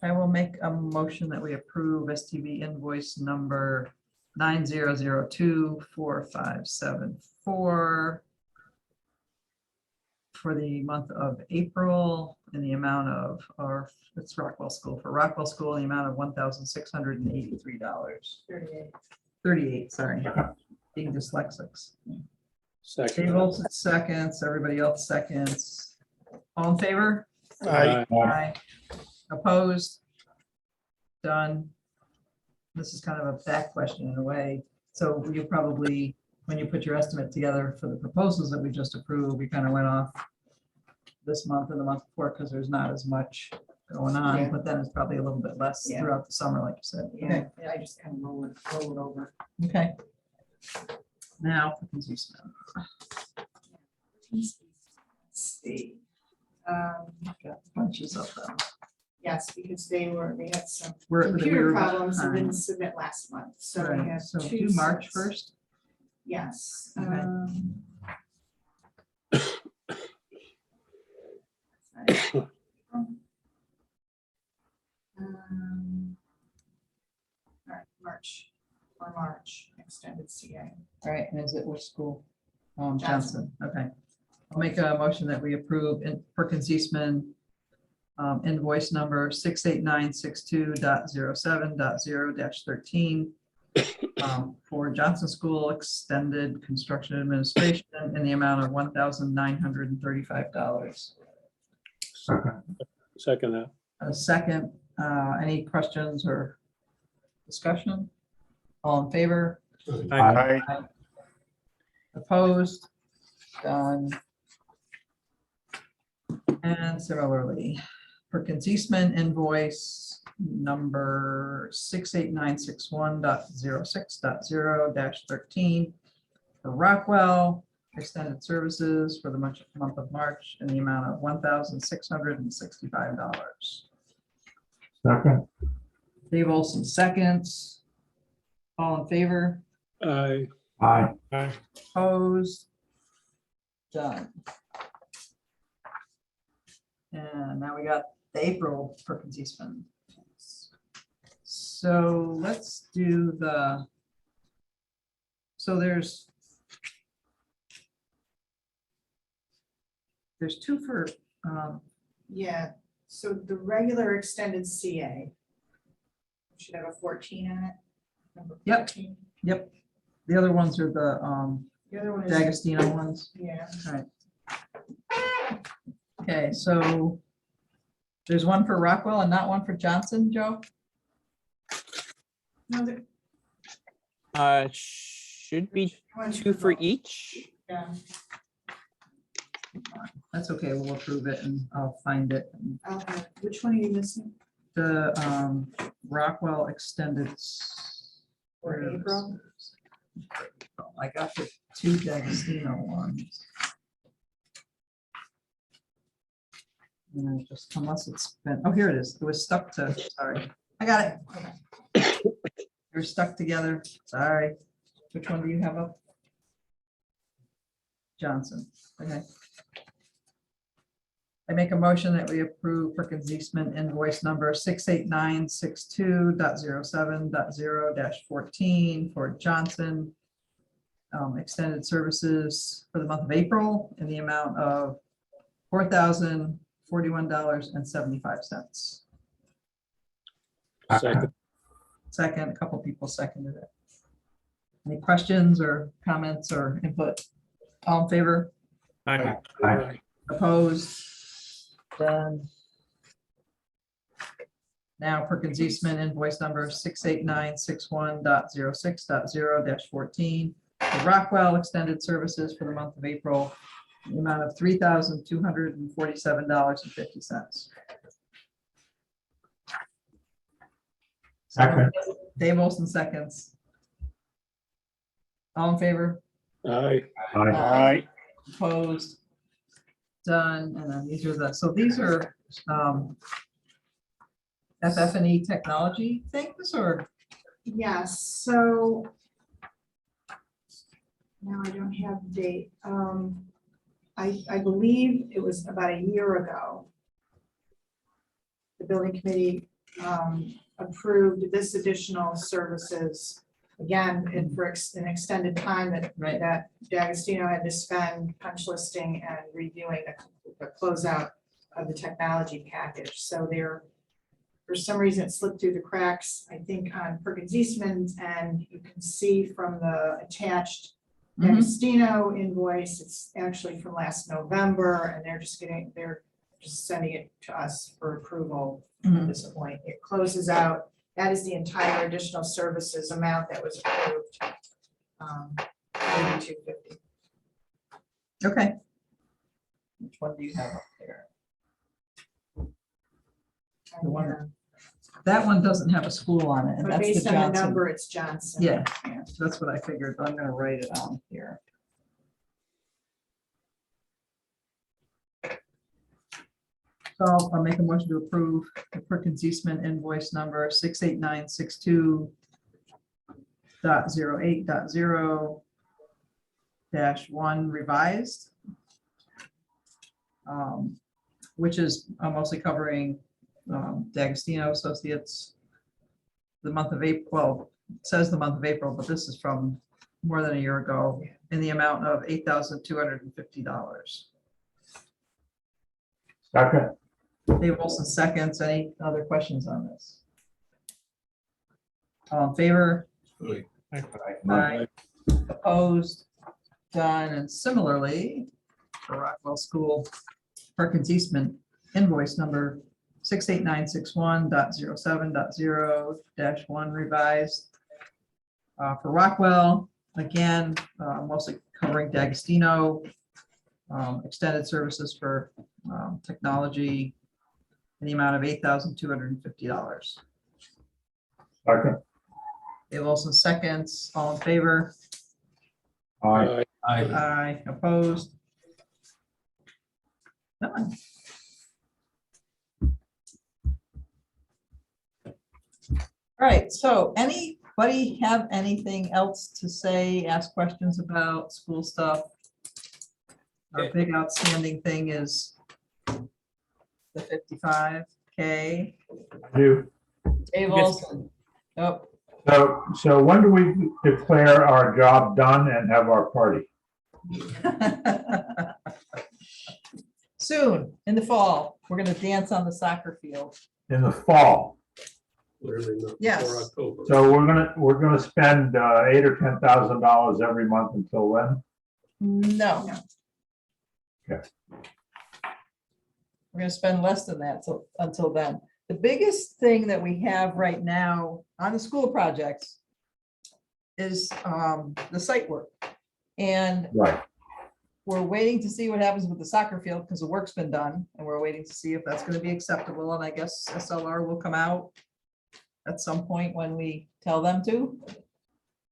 I will make a motion that we approve STV invoice number 9002457 for the month of April in the amount of, or it's Rockwell School, for Rockwell School in the amount of $1,683. 38, sorry, being dyslexics. Second. Dave Olson seconds, everybody else seconds. All in favor? Aye. Aye. Opposed? Done. This is kind of a back question in a way. So you probably, when you put your estimate together for the proposals that we just approved, we kind of went off this month and the month before because there's not as much going on, Yeah. but then it's probably a little bit less Yeah. throughout the summer, like you said. Okay, Yeah, I just kind of roll it over. okay. Now, Perkins Eastman. Let's see. Got bunches of them. Yes, because they had some We're- we computer were problems and didn't behind. submit last month, so we Right, have so two. do March sets. 1st. Yes. Okay. All right, March for March, extended CA. All right, and is it which school? Johnson, okay. I'll make a motion that we approve Perkins Eastman invoice number 68962.07.0-13 for Johnson School Extended Construction Administration in the amount of $1,935. Second that. A second, any questions or discussion? All in favor? Aye. Opposed? Done. And similarly, Perkins Eastman invoice number 68961.06.0-13 for Rockwell Extended Services for the month of March in the amount of $1,665. Second. Dave Olson seconds. All in favor? Aye. Aye. Opposed? Done. And now we got the April Perkins Eastman. So let's do there's two for, Yeah, so the regular extended CA should have a 14 in it. Number Yep. 14. yep. The other ones are the The other one is, D'Agostino ones. yeah, All right. Okay, so there's one for Rockwell and not one for Johnson, Joe? no, the Should be one's two for both. each. Yeah, That's okay, we'll approve it and I'll find it. okay. Which one are you missing? The Rockwell Extended. For April? I got the two D'Agostino ones. And it just, unless it's been, oh, here it is. It was stuck to, sorry. I got it. They're stuck together. Sorry. Which one do you have up? Johnson. Okay. I make a motion that we approve Perkins Eastman invoice number 68962.07.0-14 for Johnson extended services for the month of April in the amount of $4,041.75. Second. Second, a couple people seconded it. Any questions or comments or input? All in favor? Aye. Aye. Opposed? Done. Now Perkins Eastman invoice number 68961.06.0-14 for Rockwell Extended Services for the month of April, the amount of $3,247.50. Second. Dave Olson seconds. All in favor? Aye. Aye. Opposed? Done. And then these are these are FF&E technology things or? Yes, so now I don't have the date. I believe it was about a year ago. The building committee approved this additional services, again, for an extended time that D'Agostino had to spend punch listing and reviewing the closeout of the technology package. So there, for some reason, it slipped through the cracks, I think, on Perkins Eastman's, and you can see from the attached D'Agostino invoice, it's actually from last November, and they're just sending it to us for approval at this point. It closes out, that is the entire additional services amount that was approved. $82.50. Okay. Which one do you have up there? The one, that one doesn't have a school on it, and But that's the based on the Johnson. number, it's Johnson. Yeah, so that's what I figured, but I'm gonna write it on here. So I'll make a motion to approve the Perkins Eastman invoice number 68962.08.0-1 revised. Which is mostly covering D'Agostino Associates, the month of April, well, says the month of April, but this is from more than a year ago, in the amount of $8,250. Second, Dave Wilson seconds. Any other questions on this? All in favor? Aye. Opposed? Done. And similarly, for Rockwell School, Perkins Eastman invoice number 68961.07.0-1 revised. For Rockwell, again, mostly covering D'Agostino, extended services for technology in the amount of $8,250. second, Dave Wilson seconds. All in favor? aye, Aye. Opposed? None. All right, so anybody have anything else to say, ask questions about school stuff? Our big outstanding thing is the 55K. do. Dave Olson. Oh, So when do we declare our job done and have our party? soon, in the fall, we're gonna dance on the soccer field. In the fall. Clearly not Yes. before October. So we're gonna spend $8,000 or $10,000 every month until when? No. Okay. We're gonna spend less than that until then. The biggest thing that we have right now on the school projects is the site work. And Right. we're waiting to see what happens with the soccer field because the work's been done and we're waiting to see if that's gonna be acceptable. And I guess SLR will come out at some point when we tell them to.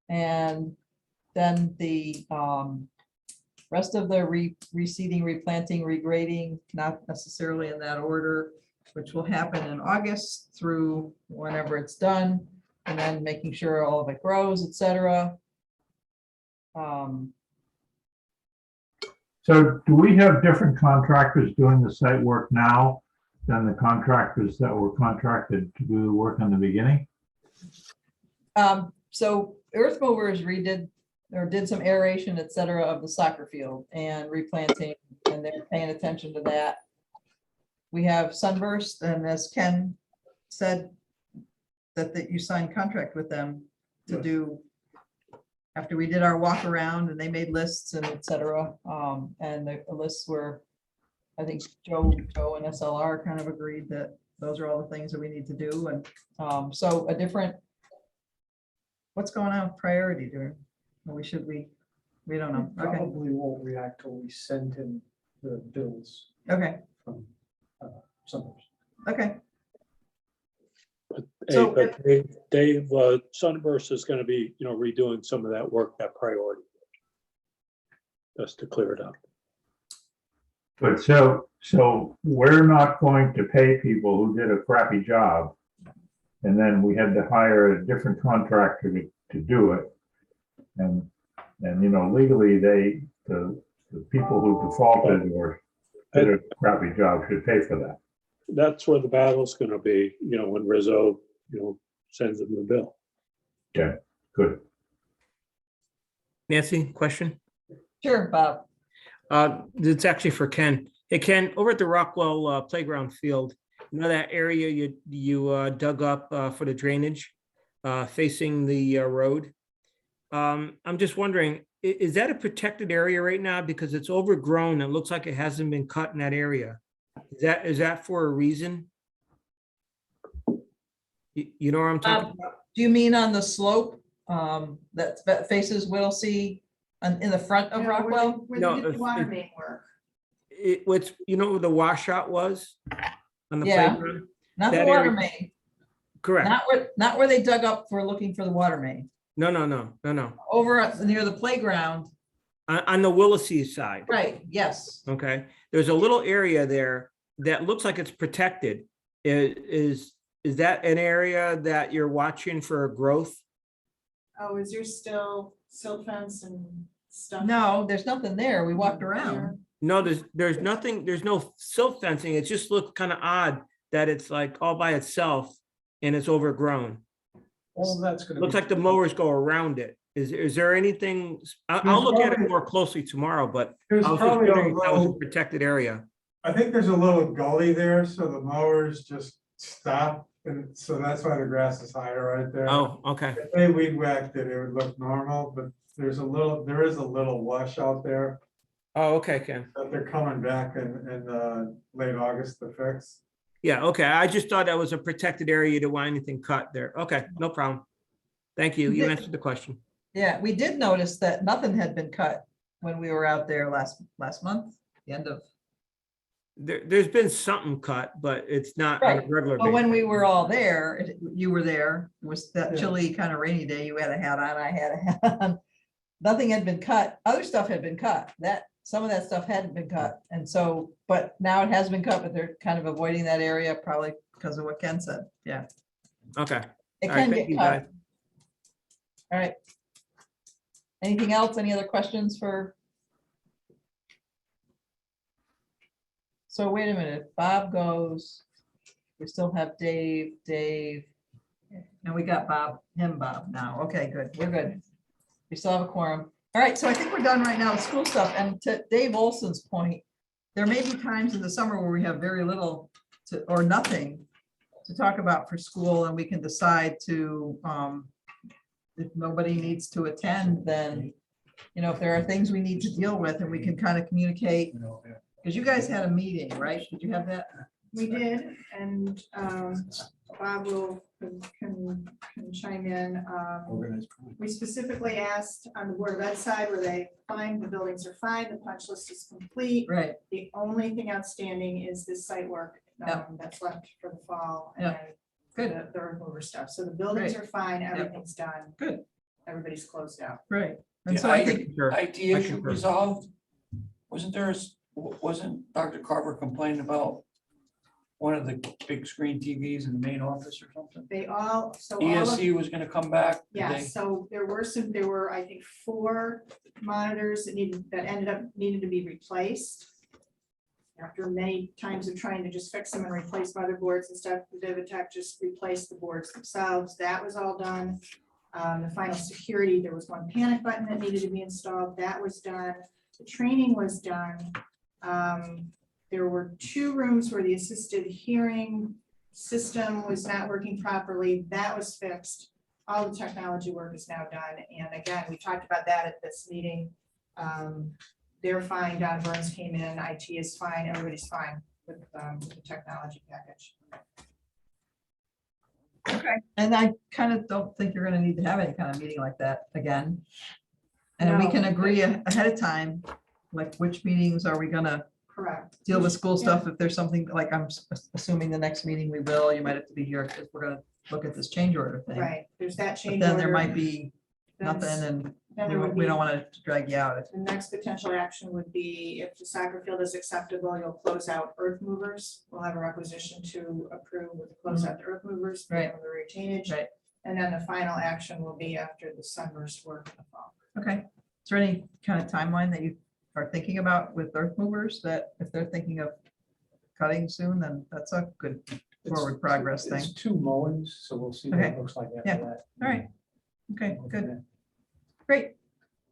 And then the rest of the reseeding, replanting, regrading, not necessarily in that order, which will happen in August through whenever it's done, and then making sure all of it grows, et cetera. So do we have different contractors doing the site work now than the contractors that were contracted to do the work in the beginning? So Earth Movers redid or did some aeration, et cetera, of the soccer field and replanting, and they're paying attention to that. We have Sunburst, and as Ken said, that you signed contract with them to do, after we did our walk around and they made lists and et cetera. And the lists were, I think Joe and SLR kind of agreed that those are all the things that we need to do. And so a different, what's going on with priority there? We don't know. Okay, Probably won't react till we send him the bills okay, from Summers. okay. Hey, So- but Dave, Sunburst is gonna be, redoing some of that work, that priority. Just to clear it up. But so we're not going to pay people who did a crappy job. And then we had to hire a different contractor to do it. And legally, the people who defaulted or did a crappy job should pay for that. That's where the battle's gonna be, when Rizzo, sends them the bill. Okay, good. Nancy, question? Sure, Bob. It's actually for Ken. Hey, Ken, over at the Rockwell playground field, that area you dug up for the drainage facing the road? I'm just wondering, is that a protected area right now? Because it's overgrown. It looks like it hasn't been cut in that area. Is that for a reason? You know what I'm talking about? Do you mean on the slope that faces Whittlesey in the front of Rockwell? Where No, they did if- the water if- main work. What's, where the washout was? On the Yeah. playground? Not the that water area- main, Correct. not where they dug up for looking for the water main. No. Near the playground, On the Willisey side. right, yes. Okay, there's a little area there that looks like it's protected. Is that an area that you're watching for growth? Oh, is there still silt fence and stuff? No, there's nothing there. We walked around. No, there's nothing, there's no silt fencing. It just looks kind of odd that it's like all by itself and it's overgrown. All of that's gonna be. Looks like the mowers go around it. Is there anything, I'll There's look at it probably- more closely tomorrow, but There's I was just probably a wondering if that was a little, protected area. I think there's a little gully there, so the mowers just stop, and so that's why the grass is higher right there. Oh, okay. If they weed whacked it, it would look normal, but there is a little wash out there Oh, okay, Ken. that they're coming back in late August to fix. Yeah, okay. I just thought that was a protected area. You didn't want anything cut there. Okay, no problem. Thank you. You answered the question. Yeah, we did notice that nothing had been cut when we were out there last month, the end of, There's been something cut, but it's not on a Right. regular but when basis. we were all there, you were there, it was that Yeah. chilly kind of rainy day, you had a hat on, I had a hat on. Nothing had been cut, other stuff had been cut, some of that stuff hadn't been cut, and so, but now it has been cut, but they're kind of avoiding that area, probably because of what Ken said, yeah. Okay. It All right, can thank get you, cut. guys. All right. Anything else, any other questions for? So wait a minute, if Bob goes, we still have Dave, and we got Bob now. Okay, good, we're good. We still have a quorum. All right, so I think we're done right now with school stuff. And to Dave Olson's point, there may be times in the summer where we have very little to, or nothing to talk about for school, and we can decide to, if nobody needs to attend, then, you know, if there are things we need to deal with, and we can kind of communicate. Because you guys had a meeting, right? Did you have that? We did, and Bob will, can chime in. We specifically asked on the Board of Ed side, were they fine, the buildings are fine, the punch list is complete. Right, The only thing outstanding is this site work Yep. that's left for the fall. Yeah. And good, the earth mover stuff. So the buildings are fine, everything's done. Good. Everybody's closed out. right. And The so I think, Sure. IT I issue concur. resolved? Wasn't Dr. Carver complaining about one of the big screen TVs in the main office or something? They all, so all of, ESC was gonna come back. Did yeah, they? so there were, I think, 4 monitors that needed to be replaced. After many times of trying to just fix them and replace motherboards and stuff, the Vivitech just replaced the boards themselves. That was all done. The final security, there was one panic button that needed to be installed. That was done. The training was done. There were 2 rooms where the assisted hearing system was not working properly. That was fixed. All the technology work is now done. And again, we talked about that at this meeting. They're fine. Don Burns came in. IT is fine. Everybody's fine with the technology package. okay, and I kind of don't think you're gonna need to have any kind of meeting like that again. And we No. can agree ahead of time, like which meetings are we gonna Correct. deal with school stuff, if there's something, like I'm assuming the next meeting we will, you might have to be here, because we're gonna look at this change order thing. Right. There's that But change then there order. might be Then nothing, and then there would we be- don't wanna drag you out. The next potential action would be if the soccer field is acceptable, you'll close out earth movers. We'll have a requisition to approve with close out the earth movers. Mm-hmm. Right. The retainage. Right. And then the final action will be after the sunburst work in the fall. Okay, is there any kind of timeline that you are thinking about with earth movers, that if they're thinking of cutting soon, then that's a good forward progress thing. It's 2 mowings, so we'll see what Okay. it looks like Yeah. after that. All right, okay, good, great,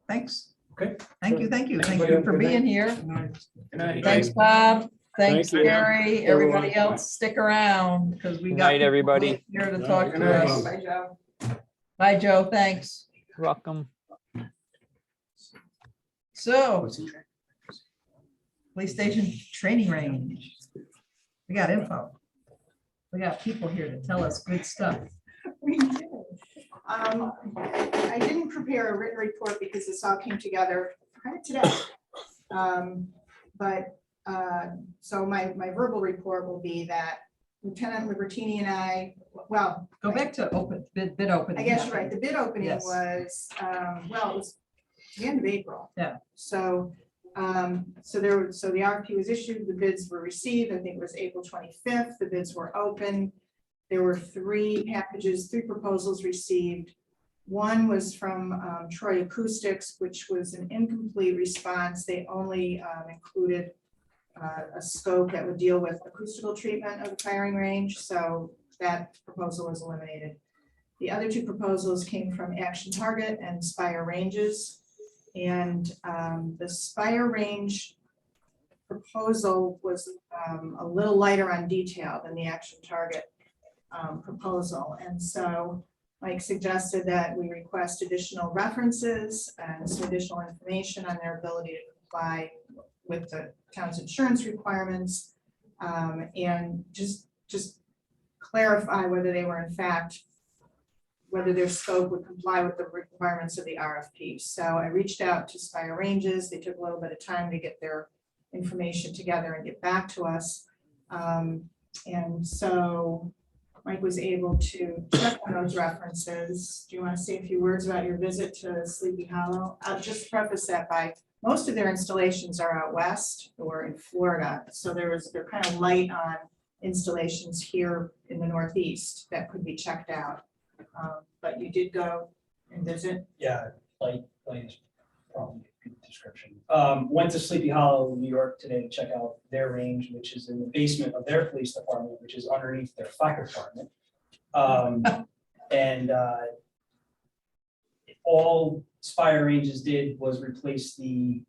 thanks. Okay. Thank you, thank you Everybody have a for good being night. here. Good night. Thanks, Bob. Thanks, Thank you. Gary. Everybody else, stick around, because we Good got. night, people everybody. Here to Good talk night. to Good night. us. Bye, Joe. Bye, Joe, thanks. Welcome. So. Police station training range. We got info. We got people here to tell us good stuff. We did. I didn't prepare a written report because this all came together kind of today. So my verbal report will be that Lieutenant Libertini and I, well. Go back to bid opening. I guess you're right. The bid opening Yes. was, well, it was the end of April. Yeah. So, so the RFP was issued, the bids were received, I think it was April 25th, the bids were open. There were 3 packages, 3 proposals received. One was from Troy Acoustics, which was an incomplete response. They only included a scope that would deal with acoustical treatment of the firing range, so that proposal was eliminated. The other two proposals came from Action Target and Spire Ranges. And the Spire Range proposal was a little lighter on detail than the Action Target proposal. And so Mike suggested that we request additional references and some additional information on their ability to comply with the town's insurance requirements, and just clarify whether they were in fact, whether their scope would comply with the requirements of the RFP. So I reached out to Spire Ranges. They took a little bit of time to get their information together and get back to us. And so Mike was able to check on those references. Do you want to say a few words about your visit to Sleepy Hollow? I'll just preface that by, most of their installations are out west or in Florida. So they're kind of light on installations here in the Northeast that could be checked out. But you did go and visit? Yeah, light is probably a good description. Went to Sleepy Hollow, New York today to check out their range, which is in the basement of their police department, which is underneath their fire department. All Spire Ranges did was replace the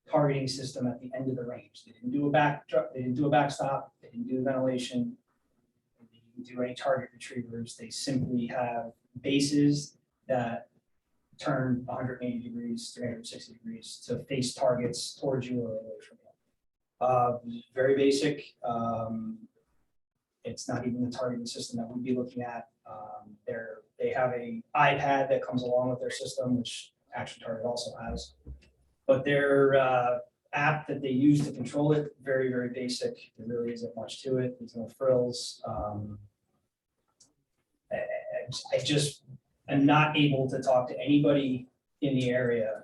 targeting system at the end of the range. They didn't do a backstop, they didn't do ventilation, they didn't do any target retrievers. They simply have bases that turn 180 degrees, 360 degrees to face targets towards you or away from you. Very basic. It's not even the targeting system that we'd be looking at. They have a iPad that comes along with their system, which Action Target also has. But their app that they use to control it, very, very basic. There really isn't much to it. There's no frills. I just am not able to talk to anybody in the area,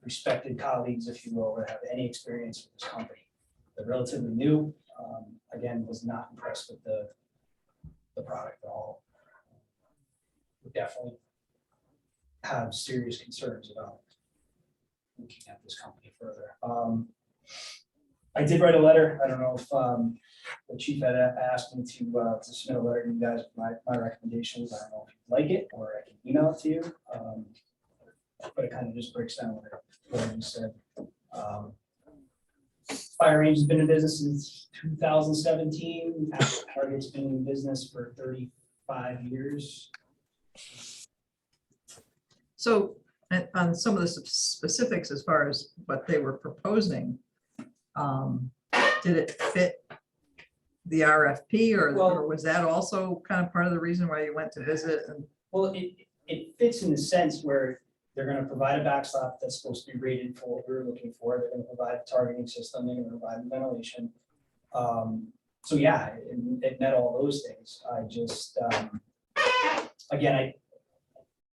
respected colleagues, if you will, that have any experience with this company. They're relatively new. Again, was not impressed with the product at all. We definitely have serious concerns about looking at this company further. I did write a letter. I don't know if the chief had asked me to submit a letter to you guys with my recommendations. I don't know if you'd like it or I can email it to you. But it kind of just breaks down what you said. Spire Range has been in business since 2017. Action Target's been in business for 35 years. So on some of the specifics as far as what they were proposing, did it fit the RFP or was that also kind of part of the reason why you went to visit? Well, it fits in the sense where they're going to provide a backstop that's supposed to be rated for what we were looking for. They're going to provide a targeting system. They're going to provide the ventilation. So yeah, it met all those things. I just, again,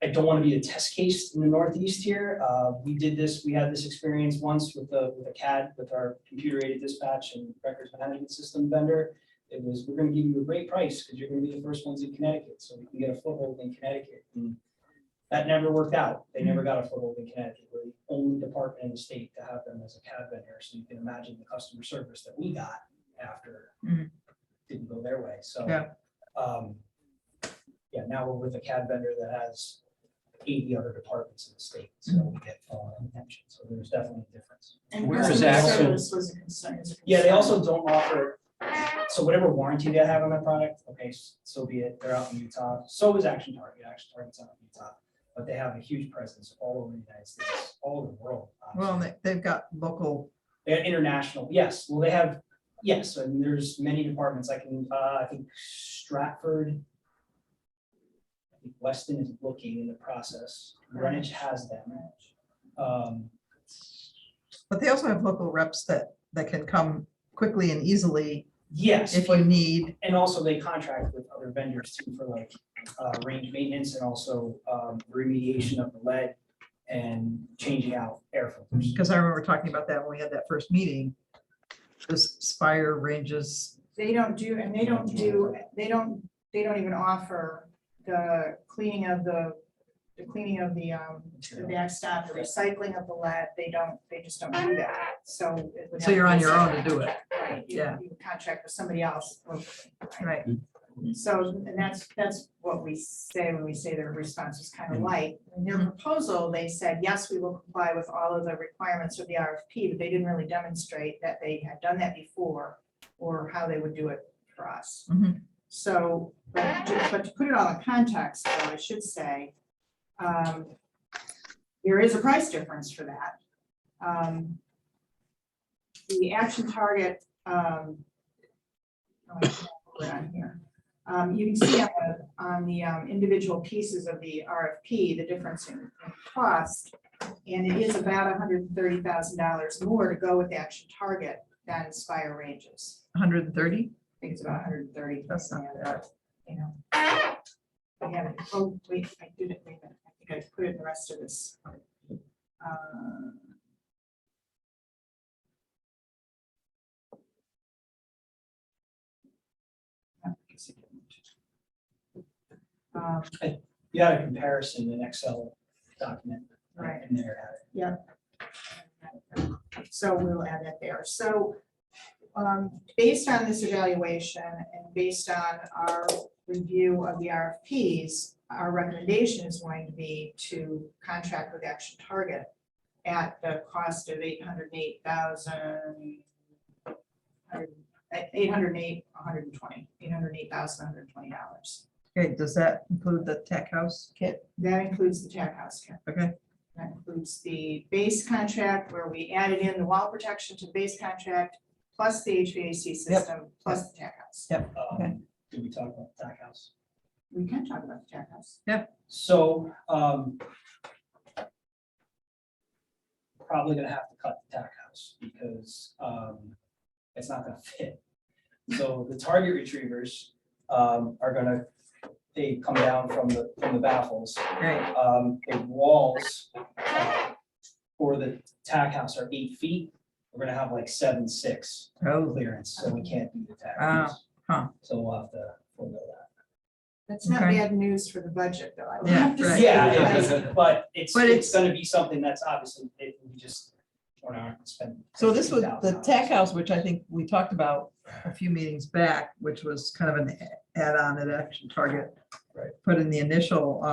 I don't want to be a test case in the Northeast here. We had this experience once with a CAD, with our computer-aided dispatch and records management system vendor. It was, we're going to give you a great price because you're going to be the first ones in Connecticut, so we can get a foothold in Connecticut. And that never worked out. They never got a foothold in Connecticut. We're the only department in the state to have them as a CAD vendor. So you can imagine the customer service that we got after didn't go their way. So yeah, now we're with a CAD vendor that has 80 other departments in the state. So we get attention. So there's definitely a difference. And Where is customer Action? service was a concern. Yeah, they also don't offer, so whatever warranty they have on that product, okay, so be it, they're out in Utah. So is Action Target. Action Target's out in Utah. But they have a huge presence all over the United States, all over the world. Well, they've got local. They have international, yes. Well, they have, yes, and there's many departments. I think Stratford, I think Weston is looking in the process. Greenwich has them. But they also have local reps that can come quickly and easily. Yes. If you need. And also they contract with other vendors too for like range maintenance and also remediation of the lead and changing out air filters. Because I remember talking about that when we had that first meeting. This Spire Ranges. They don't do, and they don't even offer the cleaning of the backstop, the recycling of the lead. They just don't do that. So. So you're on your own to do it. Right. Yeah. You contract with somebody else. Right. So, and that's what we say when we say their response was kind of light. In their proposal, they said, yes, we will comply with all of the requirements of the RFP, but they didn't really demonstrate that they had done that before or how they would do it for us. Mhm. So, but to put it all in context, though, I should say, there is a price difference for that. The action target, oh, I can't put it on here. You can see on the individual pieces of the RFP, the difference in cost. And it is about $130,000 more to go with Action Target than Spire Ranges. 130? I think it's about 130. That's not bad. You know. I have it. Oh, wait, I did it. Wait a minute. I think I put in the rest of this. You had a comparison in Excel document. Right. In there. Yeah. So we'll add that there. So based on this evaluation and based on our review of the RFPs, our recommendation is going to be to contract with Action Target at the cost of $808,120. Okay, does that include the tech house kit? That includes the tech house kit. Okay. That includes the base contract where we added in the wall protection to the base contract, plus the HVAC system, plus the tech house. Yep. Okay. Did we talk about the TAC house? We can talk about the tech house. So, probably gonna have to cut the TAC house because, it's not gonna fit. So the target retrievers, are gonna, they come down from the baffles. Right. The walls, for the TAC house are 8 feet. We're gonna have like 7.6 Oh, clearance, so we can't do the TAC Oh, house. huh. So we'll have to forego that. That's not Okay. bad news for the budget, though. I would Yeah, have to right. say. Yeah, because- it is, but it's But it's- gonna be something that's obviously, we just, we're not gonna spend. So this was the $50,000. tech house, which I think we talked about a few meetings back, which was kind of an add-on at Action Target. Right. Put in the initial,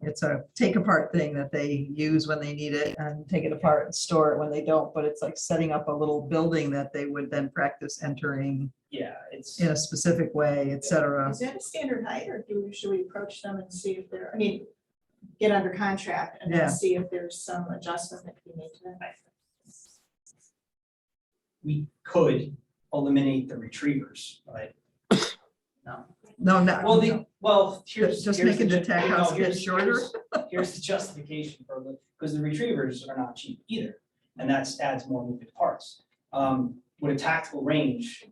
it's a take apart thing that they use when they need it and take it apart and store it when they don't, but it's like setting up a little building that they would then practice entering Yeah, it's, in a specific way, et cetera. Is that a standard height, or should we approach them and see if they're, I mean, get under contract and Yeah. then see if there's some adjustment that we need to make? we could eliminate the retrievers, but. No, no. Here's. Just here's making the ju- tech no, house get here's- shorter? Here's the justification for the, because the retrievers are not cheap either, and that's adds more moving parts. With a tactical range,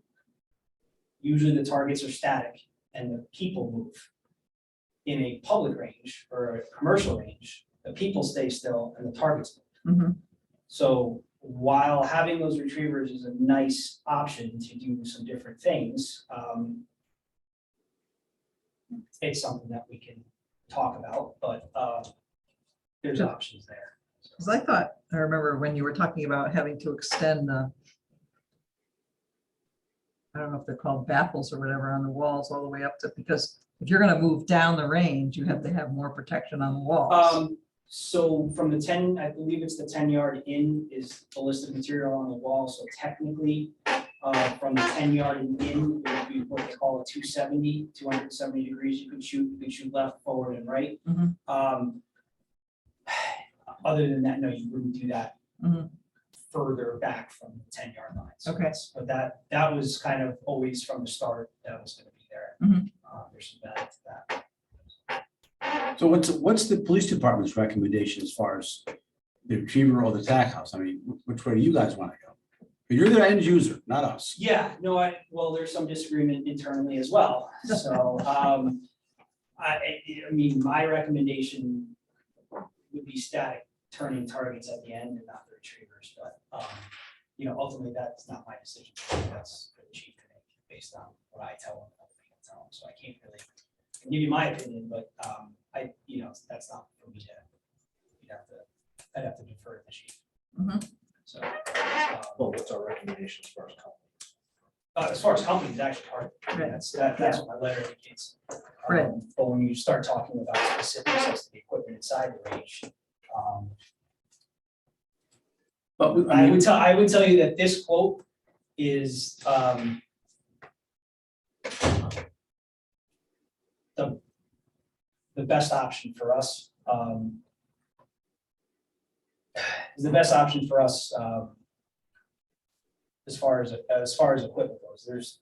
usually the targets are static and the people move. In a public range or a commercial range, the people stay still and the targets move. Mhm. So while having those retrievers is a nice option to do some different things, it's something that we can talk about, but there's options there. Because I remember when you were talking about having to extend the, I don't know if they're called baffles or whatever on the walls all the way up to, because if you're gonna move down the range, you have to have more protection on the walls. So from the 10, I believe it's the 10-yard in is ballistic material on the wall, so technically, from the 10-yard in, it would be what they call a 270 degrees, you could shoot left, forward, and right. Mhm. Other than that, no, you wouldn't do that Mhm. further back from the 10-yard line. So Okay. that's- But that was kind of always from the start, that was gonna be there. Mhm. There's some benefit to that. So what's the police department's recommendation as far as the retriever or the TAC house? I mean, which way do you guys want to go? You're the end user, not us. Yeah, no, well, there's some disagreement internally as well, so, I mean, my recommendation would be static turning targets at the end and not the retrievers, but, ultimately, that's not my decision. That's for the chief to make, based on what I tell him, and other people tell him, so I can't really give you my opinion, but, that's not for me to, I'd have to defer to the chief. Mhm. So. Well, what's our recommendation as far as companies? As far as companies, actually, hard. Right. That's what my letter indicates. Right. But when you start talking about specifics as to the equipment inside the range, But I would tell you that this quote is, the best option for us, is the best option for us, as far as equipment goes.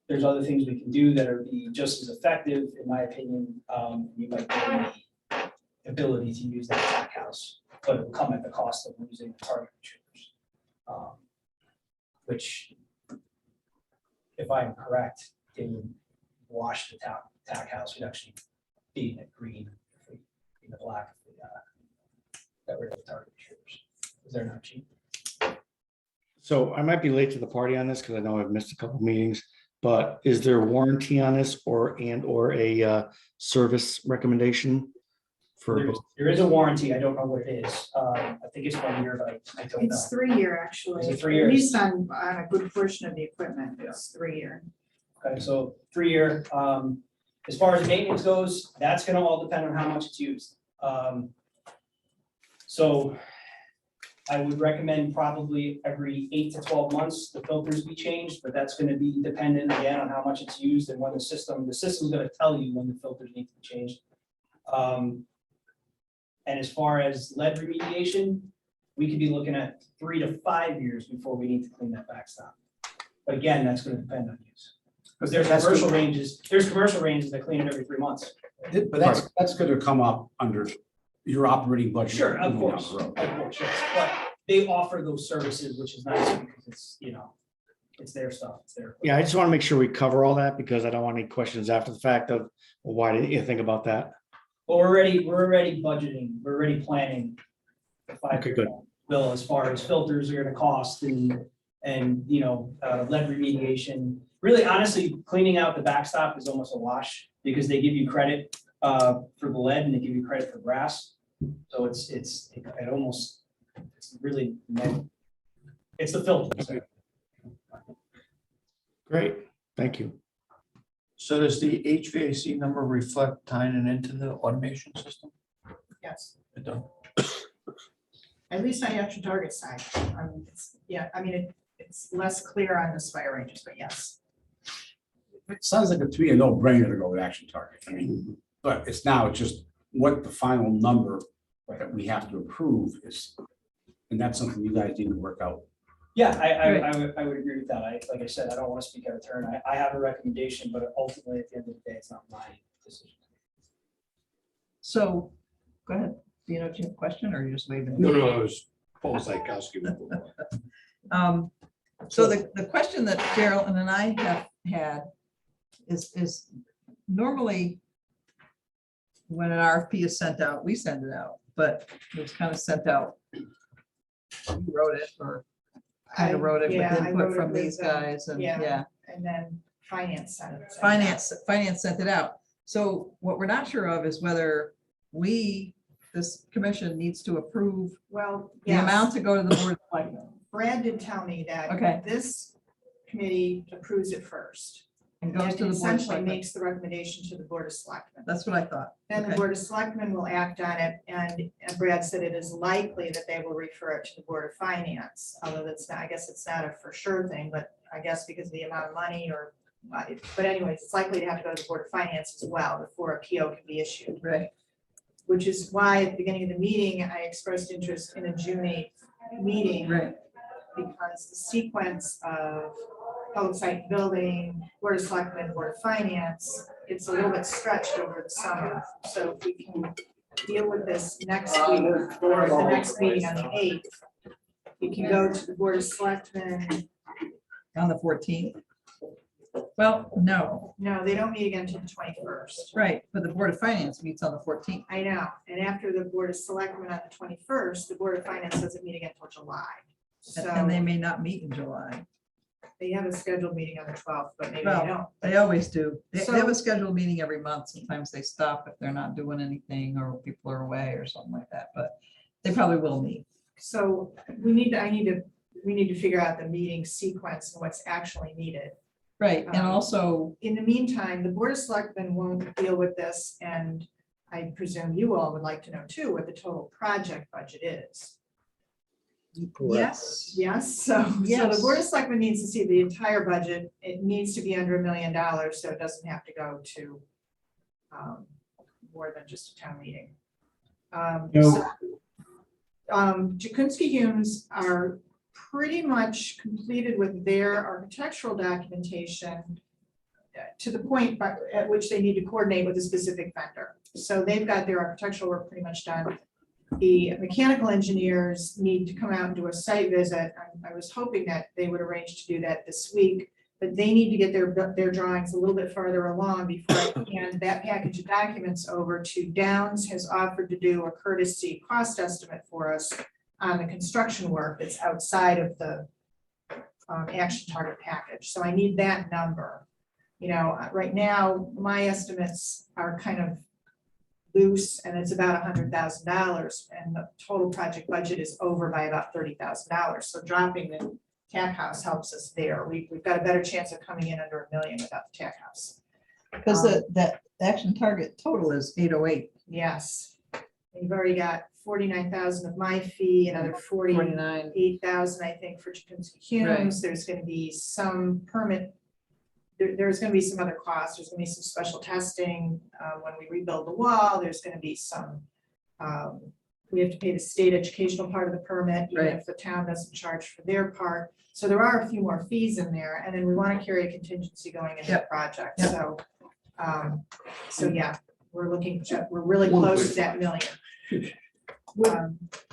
There's other things we can do that are be just as effective, in my opinion. You might get the ability to use that tack house, but it will come at the cost of losing the target retrievers. Which, if I'm correct, it would wash the tack house. We'd actually be in the green, if we, in the black, if we got rid of the target retrievers, because they're not cheap. So I might be late to the party on this because I know I've missed a couple meetings, but is there a warranty on this or a service recommendation for? There is a warranty. I don't know what it is. I think it's 1 year, but I don't know. It's 3-year, actually. Is it 3 At years? least on a good portion of the equipment, it's 3-year. Okay, so 3 year. As far as maintenance goes, that's gonna all depend on how much it's used. So I would recommend probably every 8 to 12 months, the filters be changed, but that's gonna be dependent again on how much it's used and when the system's gonna tell you when the filters need to be changed. And as far as lead remediation, we could be looking at 3 to 5 years before we need to clean that backstop. But again, that's gonna depend on use. Because there's commercial ranges that clean it every 3 months. But that's gonna come up under your operating budget. Sure, of moving down course, the road. yes, but they offer those services, which is nice because it's, it's their stuff, it's their. Yeah, I just want to make sure we cover all that because I don't want any questions after the fact of, well, why didn't you think about that? Well, we're already budgeting, we're already planning. The 5 Okay, good. Bill, as far as filters are gonna cost and lead remediation. Really, honestly, cleaning out the backstop is almost a wash because they give you credit for the lead and they give you credit for brass. So it's really, it's the filters. Great, thank you. So does the HVAC number reflect tying it into the automation system? Yes, It does. at least on the action target side. It's less clear on the fire ranges, but yes. It sounds like to me a no-brainer to go with action target. I mean, but it's just what the final number that we have to approve is. And that's something you guys need to work out. Yeah, I would agree with that. Like I said, I don't want to speak out of turn. I have a recommendation, but ultimately at the end of the day, it's not my decision. So, go ahead. Do you have a question or you're just waving? No, it was Paul Zykowski. So the question that Geraldine and I have had is normally when an RFP is sent out, we send it out, but it was kind of sent out. You wrote it or kind of wrote it with I input wrote it from with, these guys and yeah. And then finance sent it. Finance sent it out. So what we're not sure of is whether this commission needs to approve Well, the yes. amount to go to the board of selectmen. Brad did tell me that. Okay. This committee approves it first. And goes to the board of Essentially selectmen. makes the recommendation to the board of selectmen. That's what I thought. Then the Okay. board of selectmen will act on it, and Brad said it is likely that they will refer it to the board of finance. Although that's not, I guess it's not a for sure thing, but I guess because of the amount of money but anyways, it's likely to have to go to the board of finance as well before a PO can be issued. Right. Which is why at the beginning of the meeting, I expressed interest in a June 8th meeting. Right. Because the sequence of public site building, board of selectmen, board of finance, it's a little bit stretched over the summer. So if we can deal with this next week, or the next meeting on the 8th, we can go to the board of selectmen. On the 14th. Well, no, No, they don't meet again until the 21st. right, but the board of finance meets on the 14th. I know, and after the board of selectmen on the 21st, the board of finance doesn't meet again until July. And they So may not meet in July. they have a scheduled meeting on the 12th, but maybe Well, they don't. They always do. They have So- a scheduled meeting every month. Sometimes they stop if they're not doing anything or people are away or something like that, but they probably will meet. So I need to we need to figure out the meeting sequence and what's actually needed. Right, and also, In the meantime, the Board of Selectmen won't deal with this, and I presume you all would like to know too, what the total project budget is. yes, Yes, so the Yes. Board of Selectmen needs to see the entire budget. It needs to be under $1 million, so it doesn't have to go to more than just a town meeting. Jakunsky Humes are pretty much completed with their architectural documentation to the point at which they need to coordinate with a specific vendor. So they've got their architectural work pretty much done. The mechanical engineers need to come out and do a site visit. I was hoping that they would arrange to do that this week, but they need to get their drawings a little bit farther along before I hand that package of documents over to Downs has offered to do a courtesy cost estimate for us on the construction work that's outside of the action target package. So I need that number. You know, right now, my estimates are kind of loose and it's about $100,000 and the total project budget is over by about $30,000. So dropping the tack house helps us there. We've got a better chance of coming in under $1 million without the tack house. because that action target total is 808. Yes. You've already got 49,000 of my fee, another 49. 48,000, I think, for Jakunsky Humes. There's gonna be some permit. There's gonna be some other costs. There's gonna be some special testing when we rebuild the wall. There's gonna be some, we have to pay the state educational part of the permit, even Right. if the town doesn't charge for their part. So there are a few more fees in there, and then we wanna carry a contingency going into the project, Yep. so yeah, we're really One close quick to that million.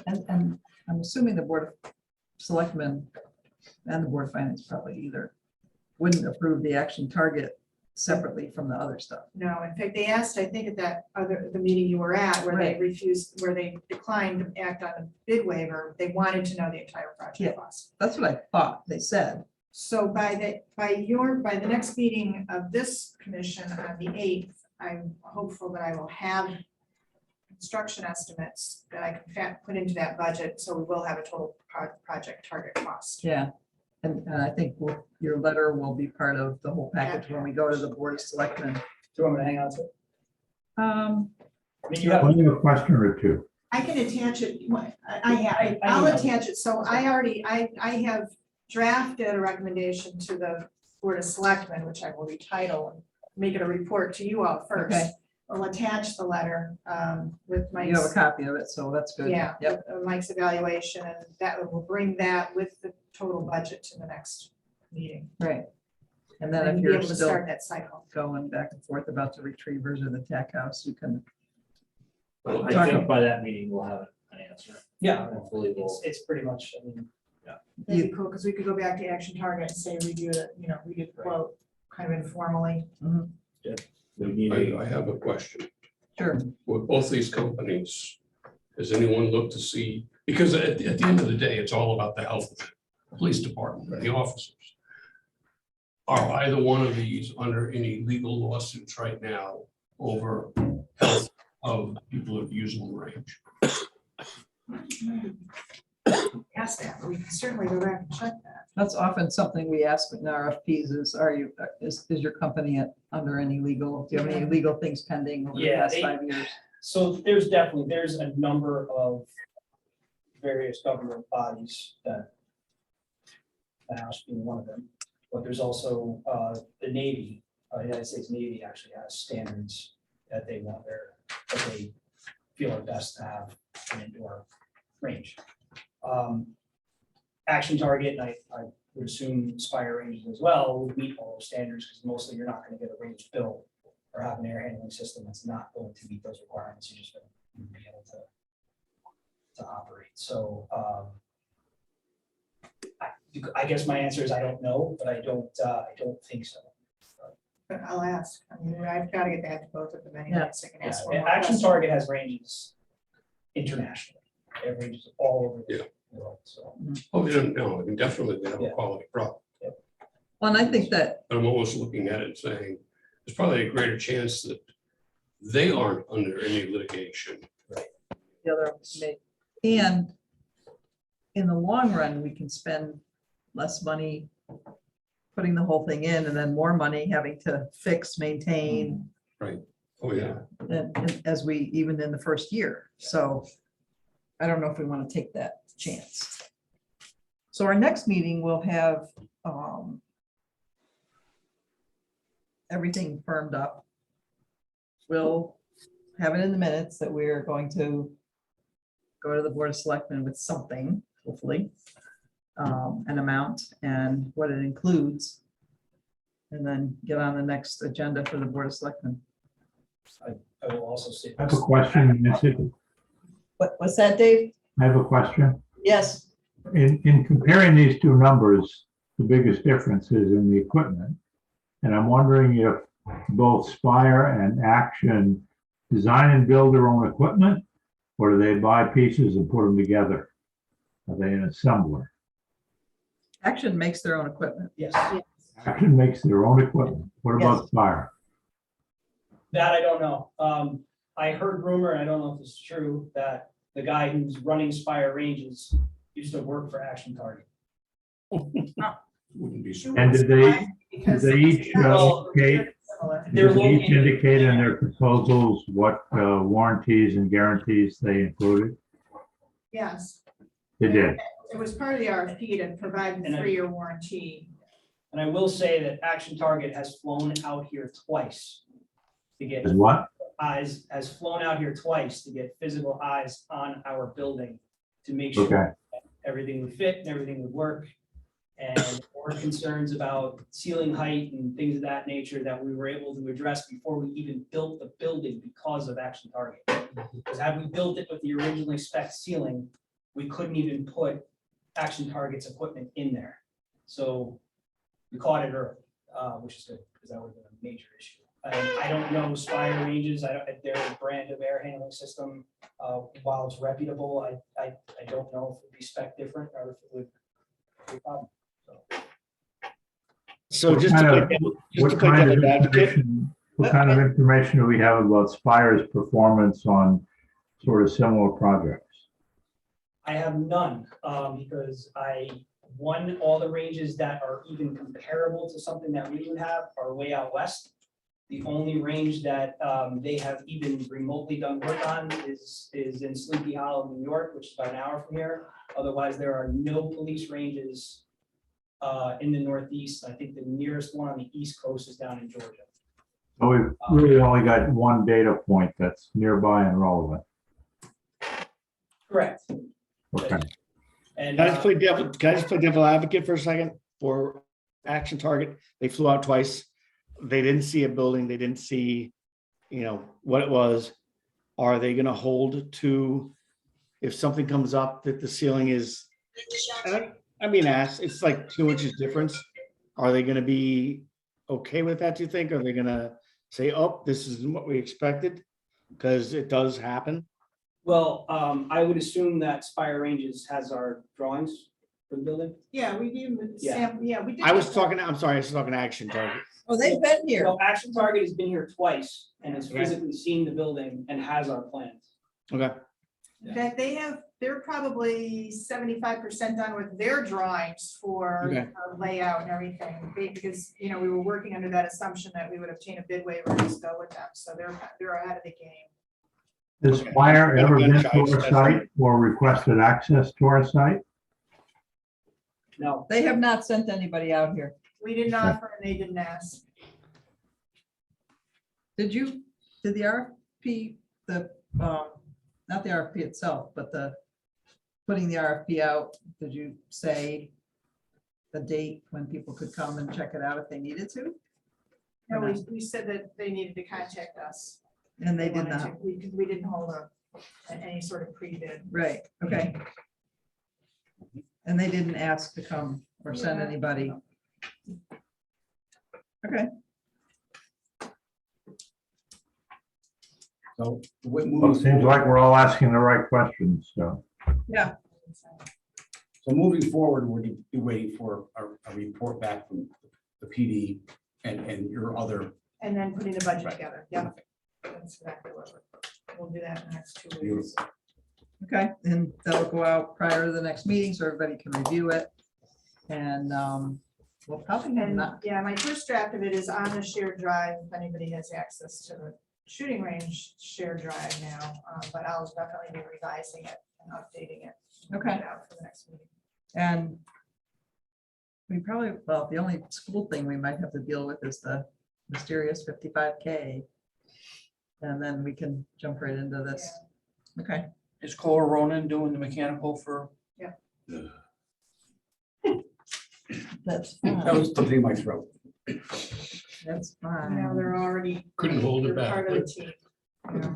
And I'm assuming the Board of Selectmen and the Board of Finance probably either wouldn't approve the action target separately from the other stuff. No, in fact, they asked, I think at the meeting you were at, where they Right. refused, where they declined to act on the bid waiver, they wanted to know the entire Yeah. project cost. That's what I thought they said. So by the next meeting of this commission on the 8th, I'm hopeful that I will have construction estimates that I can put into that budget, so we will have a total project target cost. Yeah. And I think your letter will be part of the whole package when we go to the Board of Selectmen. Do you want me to hang on to it? I mean, you I have, have a question or two. I can attach it, I'll attach it, so I have drafted a recommendation to the Board of Selectmen, which I will retitle and make it a report to you all first. Okay. I'll attach the letter with my. You have a copy of it, so that's good. Yeah, Yep. Mike's evaluation, and that will bring that with the total budget to the next meeting. Right. And then And if be you're able to still start that cycle. going back and forth about the retrievers or the tack house, you can. Well, I Talk think about- by that meeting, we'll have an answer. yeah, Hopefully we'll. it's pretty much, I mean, That'd be cool, because we could go back to action target and say, review it, we did quote kind of informally. We need I have a question. Sure. With both these companies, has anyone looked to see, because at the end of the day, it's all about the health of the police department, or the officers. Are either one of these under any legal lawsuits right now over health of people that are using the range? Ask that, but we can certainly go back and check that. That's often something we ask in RFPs is your company under any legal, do you have any legal things pending over the Yeah, past they- 5 years? so there's a number of various government bodies that, the House being one of them, but there's also the Navy, United States Navy actually has standards that they want that they feel are best to have an indoor range. Action Target, and I would assume Spire ranges as well, would meet all those standards, because mostly you're not gonna get a range built or have an air handling system that's not going to meet those requirements, you're just gonna be able to operate, so, I guess my answer is I don't know, but I don't think so. But I'll ask. I mean, I've got to get back to both of them anyway, so I can ask one Yeah, more Action question. Target has ranges internationally, they have ranges all over the world, so. Oh, we don't know, I mean, definitely they have a Yeah. quality product. Well, and I think that, But I'm almost looking at it and saying, there's probably a greater chance that they aren't under any litigation. the other may, and in the long run, we can spend less money putting the whole thing in and then more money having to fix, maintain, Oh, yeah. and as we, even in the first year. So I don't know if we want to take that chance. So our next meeting will have everything firmed up. We'll have it in the minutes that we're going to go to the Board of Selectmen with something, hopefully, an amount and what it includes. And then get on the next agenda for the Board of Selectmen. I will also say. I have a question, Nancy. What's that, Dave? I have a question. Yes. In comparing these two numbers, the biggest difference is in the equipment. And I'm wondering if both Spire and Action design and build their own equipment, or do they buy pieces and put them together? Are they an assembler? Action makes their own equipment. Yes, Action makes their own equipment. What about Spire? that I don't know. I heard rumor, and I don't know if it's true, that the guy who's running Spire Ranges used to work for Action Target. Wouldn't be. And did they each indicate, They're did they each located- indicate in their proposals what warranties and guarantees they included? Yes, They did. it was part of the RFP to provide the And I- 3-year warranty. And I will say that Action Target has flown out here twice to get Is what? eyes, has flown out here twice to get physical eyes on our building to make sure Okay. that everything would fit and everything would work. And there were concerns about ceiling height and things of that nature that we were able to address before we even built the building because of Action Target. Because had we built it with the originally spec ceiling, we couldn't even put Action Target's equipment in there. So we caught it early, which is good, because that would have been a major issue. I don't know Spire Ranges, their brand of air handling system, while it's reputable, I don't know if it'd be spec different or if it would be a problem. So What just to kind of- play What devil's kind of advocate, information, what kind of information do we have about Spire's performance on sort of similar projects? I have none, because all the ranges that are even comparable to something that we would have are way out west. The only range that they have even remotely done work on is in Sleepy Hollow, New York, which is about an hour from here. Otherwise, there are no police ranges in the Northeast. I think the nearest one on the East Coast is down in Georgia. So we've really only got one data point that's nearby and relevant. Correct. Okay. And can I just play devil advocate for a second for Action Target? They flew out twice. They didn't see a building. They didn't see, what it was. Are they gonna hold to, if something comes up that the ceiling is, I mean, it's like 2 inches difference. Are they gonna be okay with that, do you think? Are they gonna say, oh, this isn't what we expected? Because it does happen. well, I would assume that Spire Ranges has our drawings for the building. Yeah, we gave them, Yeah. we did. I was talking Action Target. Oh, they've been here. So Action Target has been here twice and has Okay. physically seen the building and has our plans. Okay. That they're probably 75% done with their drawings for Okay. layout and everything. Because, we were working under that assumption that we would obtain a bid waiver and just go with them. So they're ahead of the game. Has Okay. Spire ever been to Guys, our site or requested access to our site? No, They have not sent anybody out here. We didn't offer and they didn't ask. Did the RFP, not the RFP itself, but putting the RFP out, did you say the date when people could come and check it out if they needed to? No, we said that they needed to contact us. And they did wanted not. to. We didn't hold any sort of pre-bid. Right, okay. And they didn't ask to come or send Yeah. anybody. Okay, So Well, it seems like we're all asking the right questions, so. yeah, So moving forward, we're gonna be waiting for a report back from the PD and your other. And then putting the budget Right. together. Yeah. That's exactly what we'll do that in the next 2 weeks. Beautiful. Okay, and that'll go out prior to the next meeting so everybody can review it. And we'll probably And not, yeah, my first draft of it is on the shared drive, if anybody has access to the shooting range shared drive now, but I'll definitely be revising it and updating it. Okay. Out for the next meeting. and we probably, well, the only school thing we might have to deal with is the mysterious 55K. And then we can jump right into this. Okay. Is Cole Ronan doing the mechanical for? That's That fine. was something in my throat. That's Now fine. they're already. Couldn't hold it they're back. Part of the team. Yeah.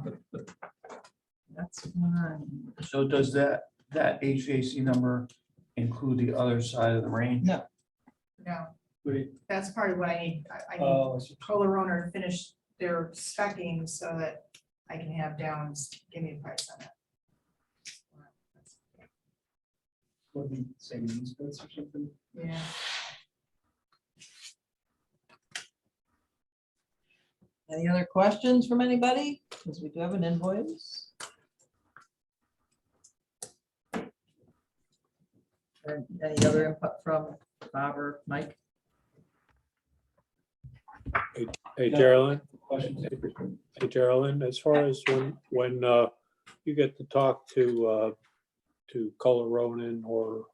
That's fine. So does that HVAC number include the other side of the range? No. No, Wait, that's part of what I need. I need oh, I see. Kohler Roner to finish their specking so that I can have Downs give me a price on it. Would be say mini splits or something. Yeah. Any other questions from anybody? Because we do have an invoice. Or any other input from Bob or Mike? Hey, No. Geraldine, Questions? hey, Geraldine, as far as when you get to talk to Color Ronan or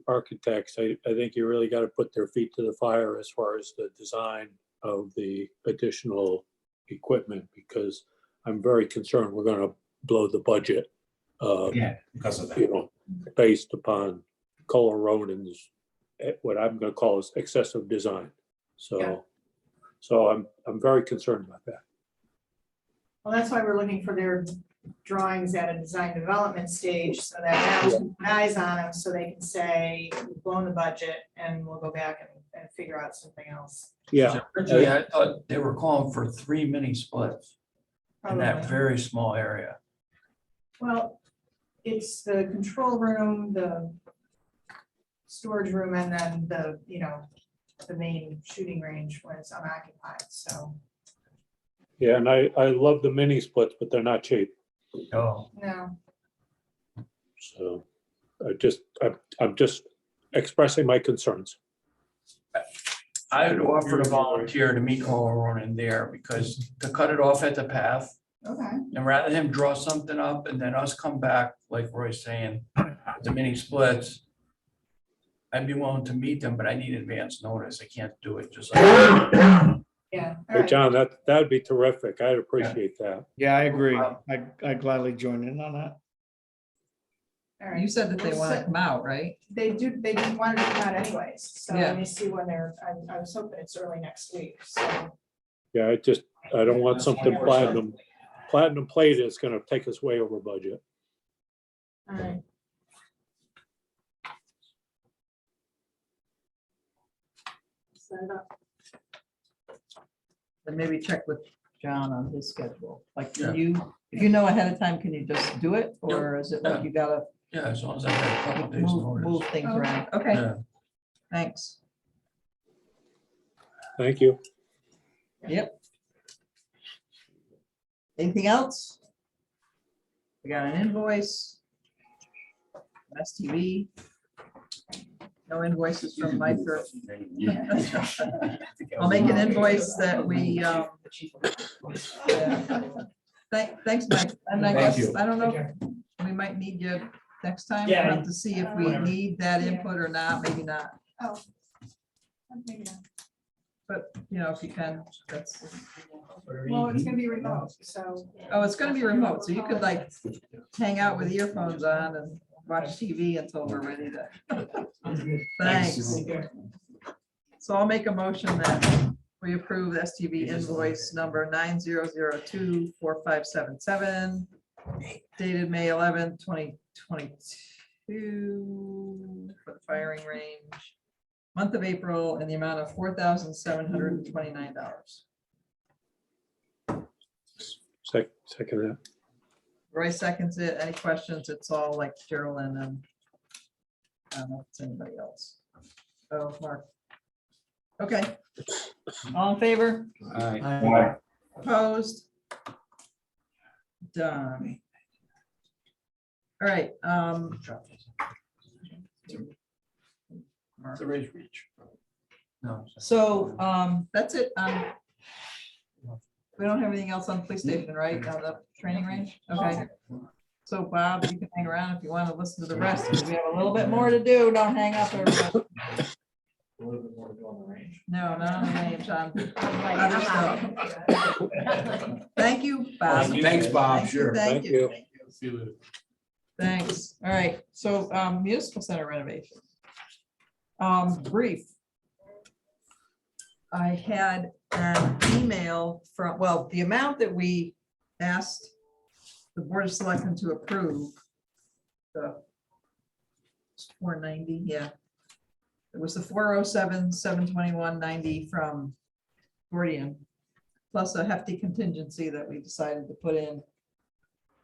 architects, I think you really got to put their feet to the fire as far as the design of the additional equipment, because I'm very concerned we're going to blow the budget. Yeah, because of that. You know, based upon Color Ronan's, what I'm going to call is excessive design. Yeah. So I'm very concerned about that. Well, that's why we're looking for their drawings at a design development stage so that now we can put eyes on them so they can say, we've blown the budget and we'll go back and figure out something else. Yeah. Originally, I thought they were calling for 3 mini splits in that Probably. very small area. Well, it's the control room, the storage room, and then the, the main shooting range when it's unoccupied, so, Yeah, and I love the mini splits, but they're not cheap. Oh, no. So I'm just expressing my concerns. I would offer to volunteer to meet Cole Ronan there, because to cut it off at the path, Okay. and rather than him draw something up and then us come back, like Roy's saying, the mini splits, I'd be willing to meet them, but I need advance notice. I can't do it just like. Yeah. all Hey, right. John, that'd be terrific. I'd appreciate that. Yeah, I agree. I gladly join in on that. All right. You said that they We'll want to set- come out, right? They didn't want to come out anyways, so Yeah. let me see when they're, I was hoping it's early next week, so. Yeah, I don't want something platinum plated. It's gonna take us way over budget. All right. Set it up. And maybe check with John on his schedule. Like, Yeah. if you know ahead of time, can you just do it? Or is it like Yeah. you gotta Yeah, as long as I have a couple days move notice. things Okay. around? Okay, Yeah. thanks. Thank you. Yep. Anything else? We got an invoice. STV. No invoices from Mike or. I'll make an invoice that we, yeah. Thanks, Mike. And I Thank guess, you. I don't know, we might need you next time. Yeah. We'll have to see if we Whatever. need that input or not, maybe not. Oh. Maybe not. But, if you can, that's, Well, it's gonna be remote, so. oh, it's gonna be remote, so you could like hang out with earphones on and watch TV until we're ready to. Thanks. So I'll make a motion that we approve STV invoice number 90024577 dated May 11, 2022 for the firing range, month of April, in the amount of $4,729. Second that. Roy seconds it. Any questions? It's all like Geraldine and I don't know if it's anybody else. Oh, Mark. Okay. All in favor? Aye. Aye. Opposed? Done. All right, It's a raise reach. No. so, that's it. We don't have anything else on the police station, right? On the training range? Okay. So Bob, you can hang around if you want to listen to the rest, because we have a little bit more to do. Don't hang up, everyone. A little bit more to go on the range. No, not on the range, John. I'm Other out. stuff. Thank you, Bob. Thanks, Bob, Thank you, sure. Thank you. See you later. Thanks. All right, so municipal center renovation. Brief. I had an email from, well, the amount that we asked the Board of Selectmen to approve, the 490, yeah. It was the 407, 721.90 from Gordian, plus a hefty contingency that we decided to put in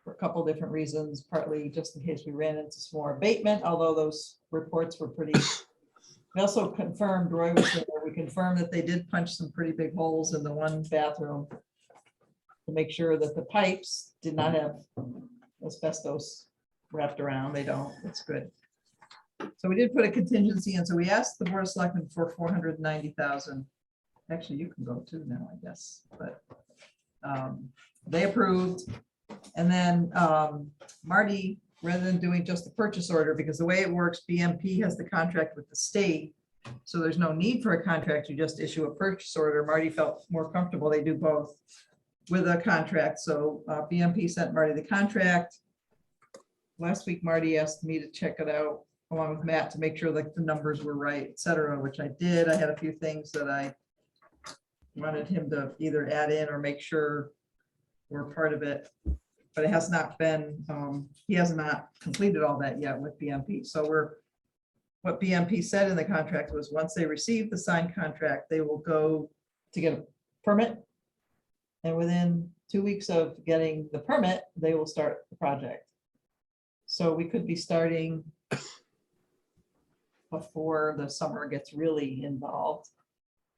for a couple different reasons, partly just in case we ran into some more abatement, although those reports were pretty. We also confirmed, Roy was there, we confirmed that they did punch some pretty big holes in the one bathroom to make sure that the pipes did not have asbestos wrapped around. They don't. That's good. So we did put a contingency in. So we asked the Board of Selectmen for 490,000. Actually, you can go too now, I guess, but they approved. And then Marty, rather than doing just the purchase order, because the way it works, BMP has the contract with the state. So there's no need for a contract. You just issue a purchase order. Marty felt more comfortable. They do both with a contract. So BMP sent Marty the contract. Last week, Marty asked me to check it out along with Matt to make sure like the numbers were right, et cetera, which I did. I had a few things that I wanted him to either add in or make sure were part of it. But it has not been, he has not completed all that yet with BMP. So what BMP said in the contract was once they receive the signed contract, they will go to get a permit. And within 2 weeks of getting the permit, they will start the project. So we could be starting before the summer gets really involved.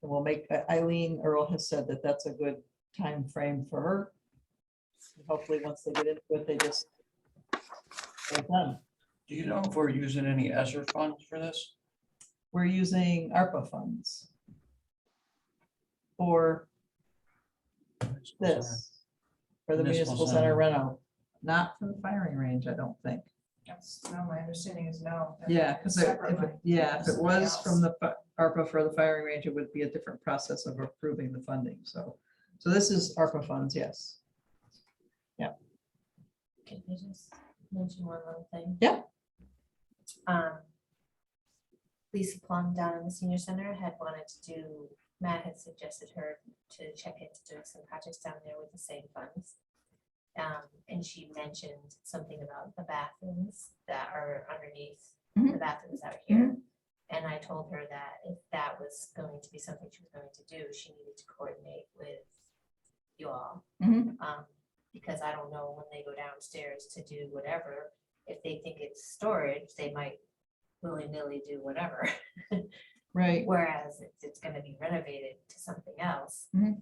And we'll make, Eileen Earl has said that that's a good time frame for her. Hopefully, once they get into it, they just get done. Do you know if we're using any ESSER funds for this? We're using ARPA funds for this, for the municipal center reno, not for the firing range, I don't think. That's, no, my understanding is no. Yeah, because if it was from the ARPA for the firing range, it would be a different process of approving the funding. So this is ARPA funds, yes. Can I just mention one little thing? Yeah. Lisa Plum down in the senior center had wanted to do, Matt had suggested her to check into doing some projects down there with the same funds. And she mentioned something about the bathrooms that are underneath the bathrooms out here. And I told her that if that was going to be something she was going to do, she needed to coordinate with you all. Because I don't know when they go downstairs to do whatever, if they think it's storage, they might willy-nilly do whatever. Right. Whereas if it's gonna be renovated to something else. And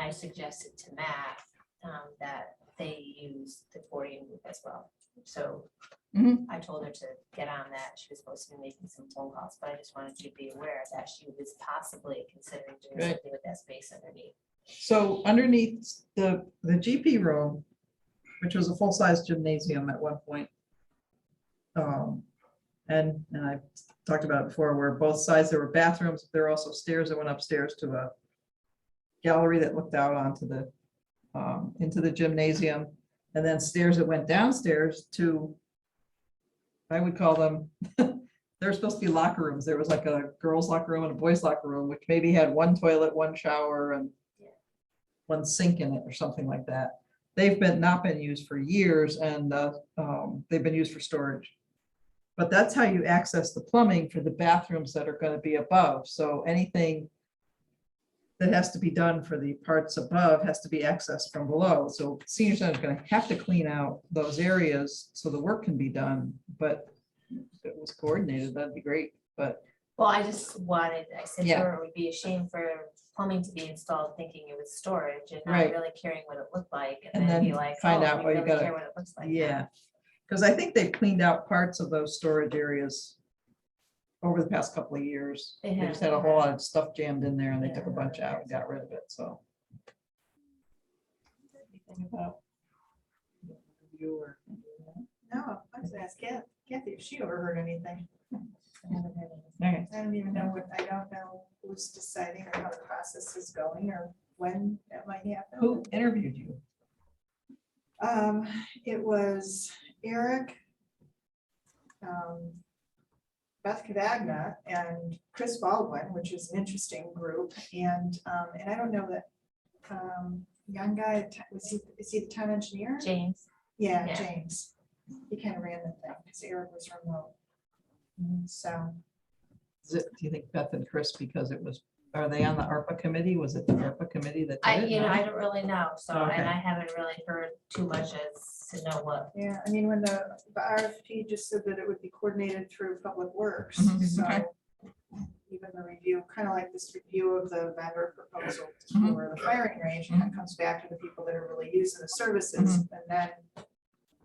I suggested to Matt that they use the Gordian group as well. So I told her to get on that. She was supposed to be making some phone calls, but I just wanted you to be aware that she was possibly considering doing Right. something with that space underneath. So underneath the GP room, which was a full-size gymnasium at one point. And I talked about it before, where both sides, there were bathrooms, there were also stairs that went upstairs to a gallery that looked out onto the, into the gymnasium, and then stairs that went downstairs to, I would call them, they're supposed to be locker rooms. There was like a girls' locker room and a boys' locker room, which maybe had one toilet, one shower, and one sink in it or something like that. They've not been used for years, and they've been used for storage. But that's how you access the plumbing for the bathrooms that are going to be above. So anything that has to be done for the parts above has to be accessed from below. So senior center is going to have to clean out those areas so the work can be done. But if it was coordinated, that'd be great. But Well, I just wanted, I said to Yeah. her, it would be a shame for plumbing to be installed thinking it was storage and not Right. really caring what it looked like. And then be then like, find oh, out we what you really gotta- care what it looks like. now. yeah. Because I think they've cleaned out parts of those storage areas over the past couple of years. They They just have, had a yeah. whole lot of stuff jammed in there and they took a Yeah. bunch out and got rid of it, so. Anything about you or- No, I was asking Kathy if she overheard anything. I haven't heard anything. Okay. I don't even know I don't know who's deciding or how the process is going or when that might happen. Who interviewed you? It was Eric, Beth Cavagna and Chris Baldwin, which is an interesting group. And I don't know that, young guy, is he the town engineer? James. Yeah, Yeah. James. He kind of ran the thing because Eric was remote. So, Do you think Beth and Chris, because it was, are they on the ARPA committee? Was it the ARPA committee that I, did it? you know, No? I don't really know, so, Okay. and I haven't really heard too much as to know what. yeah, I mean, when the RFP just said that it would be coordinated through Public Works, Mhm, so okay. even the review, kind of like this review of the vendor proposal Mhm. for the firing range, kind of comes back to the people that are really using the services, and then,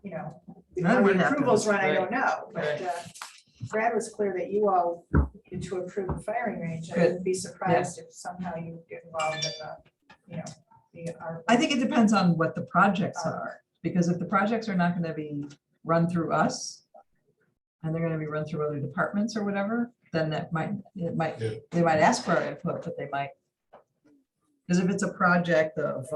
you know, Then before what the happens? approvals run, I Right. don't know, but Right. Brad was clear that you all needed to approve the firing range. I Good. wouldn't be surprised if somehow you get involved in the, you know, I think it depends on what the projects are, because if the projects are not gonna be run through us, and they're gonna be run through other departments or whatever, then they might ask for our input, but they might. Because if it's a project of,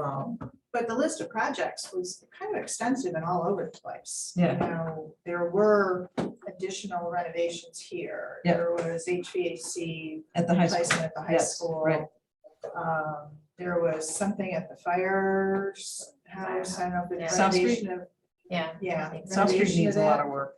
But the list of projects was kind of extensive and all over the place. Yeah. You know, there were additional renovations here. Yeah. There was HVAC at the high replacement school. at the high Yes, school. right. There was something at the firehouse. I don't know if it's South Street? renovation of, Yeah. yeah. South Street renovation needs a lot that. of work.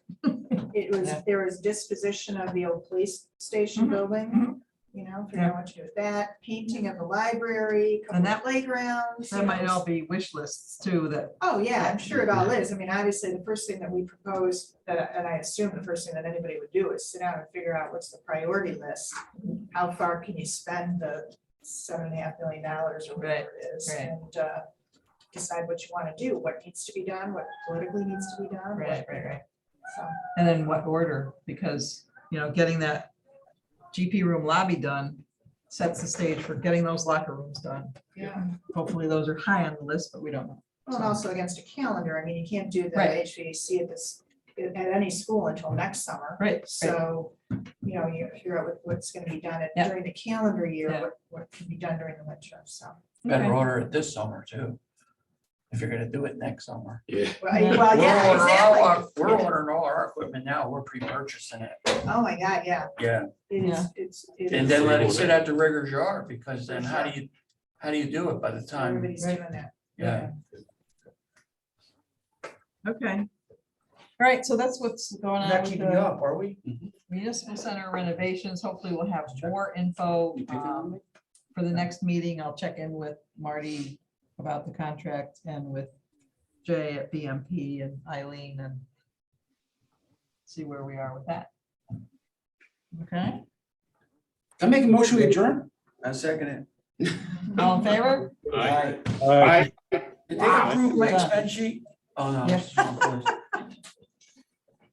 It was, Yeah. there was disposition of the old police station Mhm, building, you know, figuring out what to do with that, painting of the library, couple And of that- playgrounds. That you might know, all be wish lists too, that, Oh, yeah, I'm sure it all is. I mean, obviously, the first thing that we propose, and I assume the first thing that anybody would do is sit down and figure out what's the priority list. How far can you spend the $7.5 million or whatever it is? right. And decide what you want to do, what needs to be done, what politically needs to be done. right, right, right. So, And then what order, because, you know, getting that GP room lobby done sets the stage for getting those locker rooms done. yeah. Hopefully those are high on the list, but we don't know. Well, and also against a calendar. I mean, you can't do the Right. HVAC at any school until next summer. Right, So, you know, you figure out what's gonna be done Yeah. during the calendar year, Yeah. what can be done during the winter, so. Better Okay. order it this summer too. If you're gonna do it next summer. Yeah. Well, Yeah. well, yeah, We're ordering all our- exactly. We're ordering all our equipment now. We're pre-purchasing it. Oh, my God, yeah. Yeah. It Yeah. is, it And is. then let it sit at the rigger's yard, because then how do you do it by the time? Everybody's Right. doing that. Yeah. Okay. All right, so that's what's going on Not with keeping you the up, are we? municipal center renovations. Hopefully we'll have more info for the next meeting. I'll check in with Marty about the contract and with Jay at BMP and Eileen and see where we are with that. Okay, Can I make a motion to adjourn? I second it. all in favor? Aye. Did they Wow. approve my Done. expense sheet? Oh, no. Yeah. it's wrong place.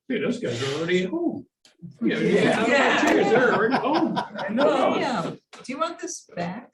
Hey, those guys are already at home. Yeah, Yeah. They're already home. I know. Damn. Do you want this back?